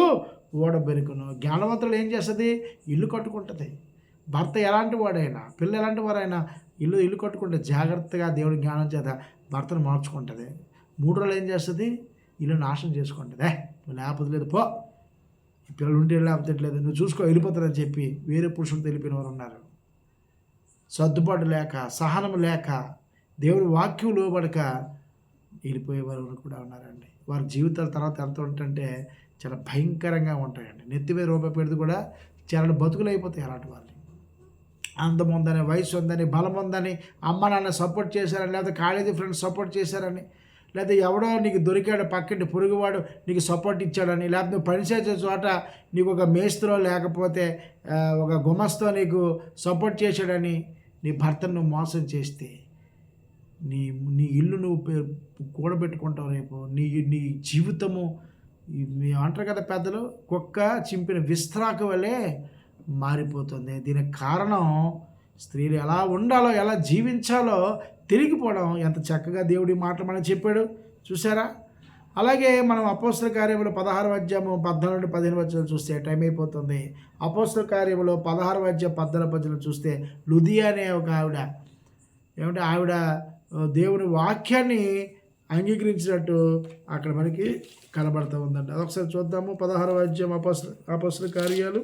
ఓడబెరుకును. జ్ఞానవంతురాలు ఏం చేస్తుంది? ఇల్లు కట్టుకుంటుంది. భర్త ఎలాంటి వాడైనా, పిల్ల ఎలాంటి వారైనా ఇల్లు కట్టుకుంటే జాగ్రత్తగా దేవుడి జ్ఞానం చేత భర్తను మార్చుకుంటుంది. 3 రాళ్ళు ఏం చేస్తుంది? ఇల్లు నాశనం చేసుకుంటుంది. నువ్వు లేకపోతే లేదు, పో, పిల్లలు ఉంటే లేకపోతే లేదు, నువ్వు చూసుకో, వెళ్ళిపోతారని చెప్పి వేరే పురుషులు తెలిపిన వారు ఉన్నారు. సర్దుబాటు లేక, సహనం లేక, దేవుడి వాక్యం లోబడక వెళ్ళిపోయేవారు కూడా ఉన్నారండి. వారి జీవితాల తర్వాత ఎంత ఉంటుంటే చాలా భయంకరంగా ఉంటాయండి. నెత్తి మీద రూపాయి పెడితే కూడా చాలా బతుకులు అయిపోతాయి అలాంటి వాళ్ళు. అందం ఉందని, వయసు ఉందని, బలం ఉందని, అమ్మ నాన్న సపోర్ట్ చేశారని, లేకపోతే కాలేజీ ఫ్రెండ్స్ సపోర్ట్ చేశారని, లేకపోతే ఎవడో నీకు దొరికాడు పక్కింటి పొరుగువాడు నీకు సపోర్ట్ ఇచ్చాడని, లేకపోతే నువ్వు పనిచేసే చోట నీకు ఒక మేస్త్రో లేకపోతే ఒక గుమస్తో నీకు సపోర్ట్ చేశాడని నీ భర్తను నువ్వు మోసం చేస్తే నీ ఇల్లు నువ్వు కూడబెట్టుకుంటావు. రేపు నీ జీవితము అంటారు కదా పెద్దలు, కుక్క చింపిన విస్త్రాకు వలె మారిపోతుంది. దీనికి కారణం స్త్రీలు ఎలా ఉండాలో, ఎలా జీవించాలో తిరిగిపోవడం. ఎంత చక్కగా దేవుడి మాటలు మనకు చెప్పాడు చూసారా. అలాగే మనం అపోస్తల కార్యములు 16వ అధ్యాయము 14-15 వచనాలు చూస్తే టైం అయిపోతుంది. అపోస్తల కార్యములు 16వ అధ్యాయం 14 వచనాలు చూస్తే లుదియా అనే ఒక ఆవిడ ఏమంటే ఆవిడ దేవుని వాక్యాన్ని అంగీకరించినట్టు అక్కడ మనకి కనబడుతూ ఉందండి. అదొకసారి చూద్దాము. 16వ అధ్యాయం అపోస్తల కార్యాలు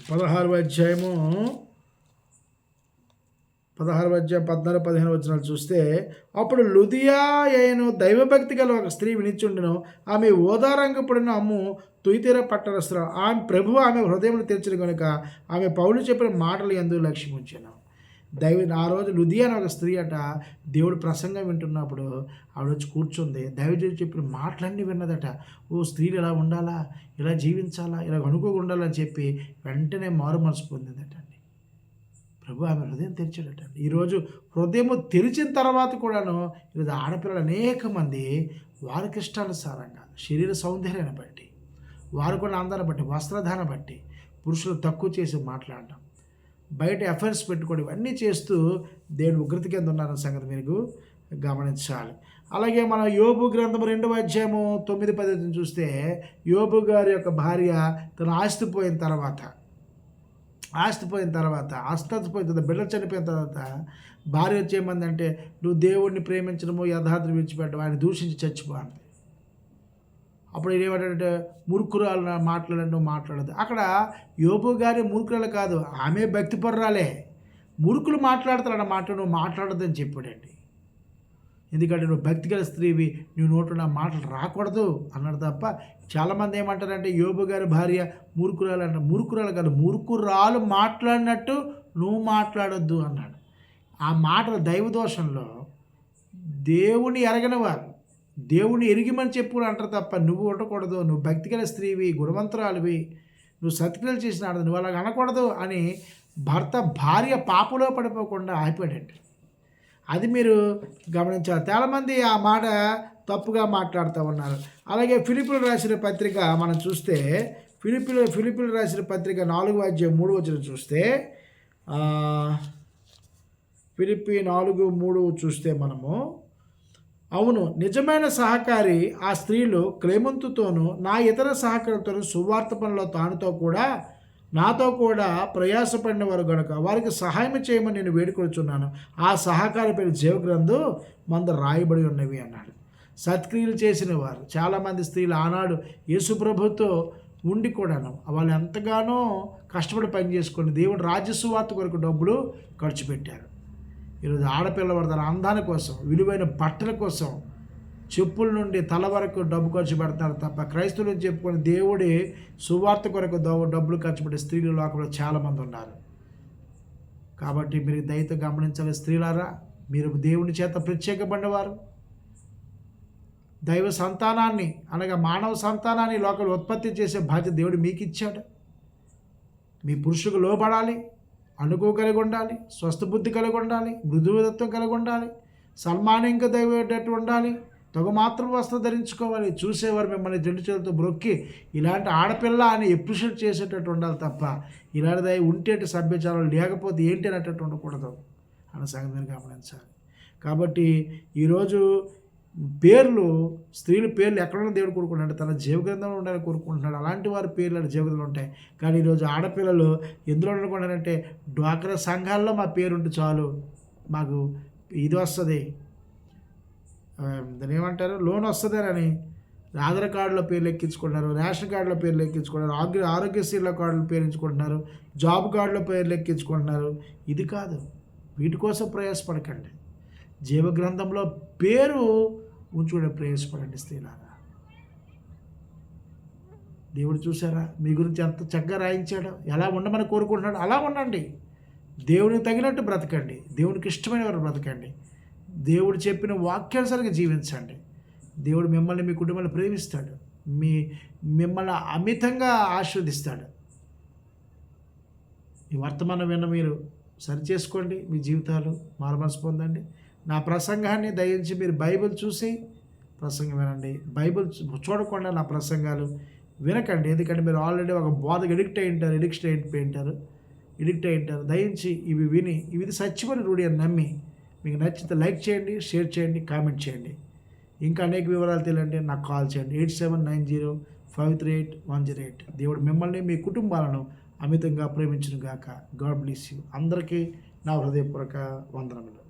16వ అధ్యాయము 14-15 వచనాలు చూస్తే అప్పుడు లుదియా అయిన దైవభక్తి గల ఒక స్త్రీ వినిచుండెను. ఆమె ఓదారంగపడిన అమ్ము తుయితీర పట్టణస్థురాలు. ఆమె ప్రభువు ఆమె హృదయమును తెరిచిన కనుక ఆమె పౌలు చెప్పిన మాటలు ఎందుకు లక్ష్యం ఉంచాను. ఆ రోజు లుదియా అని ఒక స్త్రీ అట దేవుడు ప్రసంగం వింటున్నప్పుడు ఆవిడ వచ్చి కూర్చుంది. దైవజనుడు చెప్పిన మాటలన్నీ విన్నదట. ఓ స్త్రీలు ఇలా ఉండాలా, ఇలా జీవించాలా, ఇలా అనుకోకుండా ఉండాలని చెప్పి వెంటనే మారు మనసు పొందిందట అండి. ప్రభు ఆమె హృదయం తెరిచాడటండి. ఈరోజు హృదయము తెరిచిన తర్వాత కూడాను ఈరోజు ఆడపిల్లలు అనేక మంది వారికి ఇష్టానుసారంగా శరీర సౌందర్యాన్ని బట్టి, వారు కూడా అందాన్ని బట్టి, వస్త్రధారణ బట్టి పురుషులు తక్కువ చేసి మాట్లాడటం, బయట ఎఫర్ట్స్ పెట్టుకోవడం, ఇవన్నీ చేస్తూ దేవుని ఉగ్రత కింద ఉన్నారన్న సంగతి మీరు గమనించాలి. అలాగే మన యోబు గ్రంథం 2వ అధ్యాయము 9-10 చూస్తే యోబు గారి యొక్క భార్య తన ఆస్తిపోయిన తర్వాత బిడ్డలు చనిపోయిన తర్వాత భార్య వచ్చేయమందంటే నువ్వు దేవుడిని ప్రేమించడము, యథార్థం విడిచిపెట్టడం, ఆయన దూషించి చచ్చిపోయింది. అప్పుడు ఏమంటే మూర్ఖురాలు మాట్లాడండి, మాట్లాడదు. అక్కడ యోబు గారి మూర్ఖురాలు కాదు, ఆమె భక్తిపరురాలే. మూర్ఖులు మాట్లాడతారన్న మాట నువ్వు మాట్లాడద్దని చెప్పాడండి. ఎందుకంటే నువ్వు భక్తిగల స్త్రీవి, నువ్వు నోటు నా మాటలు రాకూడదు అన్నాడు తప్ప. చాలామంది ఏమంటారంటే యోబు గారి భార్య మూర్ఖురాలు అంట. మూర్ఖురాలు కాదు, మూర్ఖురాలు మాట్లాడినట్టు నువ్వు మాట్లాడొద్దు అన్నాడు. ఆ మాటల దైవదోషంలో దేవుని ఎరగని వారు దేవుని ఎరిగిమని చెప్పుకుని అంటారు తప్ప నువ్వు ఉండకూడదు, నువ్వు భక్తిగల స్త్రీవి, గుణవంతురాలివి, నువ్వు సత్క్రియలు చేసిన ఆడదు, నువ్వు అలాగ అనకూడదు అని భార్య పాపలో పడిపోకుండా ఆగిపోయాడండి. అది మీరు గమనించాలి. చాలామంది ఆ మాట తప్పుగా మాట్లాడుతూ ఉన్నారు. అలాగే ఫిలిప్పీయులకు రాసిన పత్రిక మనం చూస్తే ఫిలిప్పీయులకు రాసిన పత్రిక 4వ అధ్యాయం 3వ వచనం చూస్తే ఫిలిప్పీ 4:3 చూస్తే మనము అవును నిజమైన సహకారి ఆ స్త్రీలు క్లేమంతుతోనూ నా ఇతర సహకారులతోనూ సువార్త పనిలో తానుతో కూడా నాతో కూడా ప్రయాసపడిన వారు గనుక వారికి సహాయం చేయమని నేను వేడుకొచ్చున్నాను. ఆ సహకార పేరు జీవగ్రంథు మందు రాయబడి ఉన్నవి అన్నాడు. సత్క్రియలు చేసిన వారు చాలామంది స్త్రీలు ఆనాడు యేసుప్రభుతో ఉండి కూడాను వాళ్ళు ఎంతగానో కష్టపడి పని చేసుకొని దేవుని రాజ్య సువార్త కొరకు డబ్బులు ఖర్చు పెట్టారు. ఈరోజు ఆడపిల్లవాడు తన అందాని కోసం, విలువైన బట్టల కోసం, చెప్పుల నుండి తల వరకు డబ్బు ఖర్చు పెడతారు తప్ప క్రైస్తవులు చెప్పుకొని దేవుడి సువార్త కొరకు డబ్బులు ఖర్చు పెట్టే స్త్రీలు లోకంలో చాలామంది ఉన్నారు. కాబట్టి మీరు దయతో గమనించాలి స్త్రీలారా, మీరు దేవుని చేత ప్రత్యేకపడినవారు. దైవ సంతానాన్ని అనగా మానవ సంతానాన్ని లోకంలో ఉత్పత్తి చేసే బాధ్యత దేవుడు మీకు ఇచ్చాడు. మీ పురుషుకు లోబడాలి, అనుకో కలిగి ఉండాలి, స్వస్థ బుద్ధి కలిగి ఉండాలి, మృదువత్వం కలిగి ఉండాలి, సన్మానంగా దైవటట్టు ఉండాలి, తగు మాత్రం వస్త్రం ధరించుకోవాలి. చూసేవారు మిమ్మల్ని రెండు చేతులతో బ్రొక్కి ఇలాంటి ఆడపిల్ల అని ఎప్రిషియేట్ చేసేటట్టు ఉండాలి తప్ప ఇలాంటిది ఉంటే సభ్యచారం లేకపోతే ఏంటి అనేటట్టు ఉండకూడదు అన్న సంగతి మీరు గమనించాలి. కాబట్టి ఈరోజు పేర్లు, స్త్రీల పేర్లు ఎక్కడున్న దేవుడు కోరుకుంటున్నాడు, తన జీవగ్రంథంలో ఉండాలని కోరుకుంటున్నాడు. అలాంటి వారి పేర్లు అంటే జీవగ్రంథంలో ఉంటాయి. కానీ ఈరోజు ఆడపిల్లలు ఎందులో అనుకుంటారంటే డ్వాక్రా సంఘాల్లో మా పేరు ఉంటే చాలు, మాకు ఇది వస్తుంది, దాన్ని ఏమంటారు, లోన్ వస్తుందని ఆధార్ కార్డులో పేర్లు ఎక్కించుకుంటున్నారు, రేషన్ కార్డులో పేర్లు ఎక్కించుకుంటున్నారు, ఆరోగ్యశ్రీలో కార్డులో పేరు ఎంచుకుంటున్నారు, జాబ్ కార్డులో పేర్లు ఎక్కించుకుంటున్నారు. ఇది కాదు, వీటి కోసం ప్రయాసపడకండి. జీవగ్రంథంలో పేరు ఉంచుకునే ప్రయాసపడండి స్త్రీలారా. దేవుడు చూసారా మీ గురించి ఎంత చక్కగా రాయించాడో, ఎలా ఉండమని కోరుకుంటున్నాడు అలా ఉండండి. దేవునికి తగినట్టు బ్రతకండి, దేవునికి ఇష్టమైన వారు బ్రతకండి, దేవుడు చెప్పిన వాక్యానుసారంగా జీవించండి. దేవుడు మిమ్మల్ని, మీ కుటుంబాన్ని ప్రేమిస్తాడు, మిమ్మల్ని అమితంగా ఆశీర్వదిస్తాడు. ఈ వర్తమానం విన్న మీరు సరిచేసుకోండి, మీ జీవితాలు మారుమనసు పొందండి. నా ప్రసంగాన్ని దయించి మీరు బైబిల్ చూసి ప్రసంగం వినండి. బైబిల్ చూడకుండా నా ప్రసంగాలు వినకండి. ఎందుకంటే మీరు ఆల్రెడీ ఒక బోధకు ఎడిక్ట్ అయి ఉంటారు. దయించి ఇవి విని ఇది సత్యమని రూఢి అని నమ్మి మీకు నచ్చితే లైక్ చేయండి, షేర్ చేయండి, కామెంట్ చేయండి. ఇంకా అనేక వివరాలు తెలియండి నాకు కాల్ చేయండి 8790538108. దేవుడు మిమ్మల్ని, మీ కుటుంబాలను అమితంగా ప్రేమించును గాక. God bless you. అందరికీ నా హృదయపూర్వక వందనములు.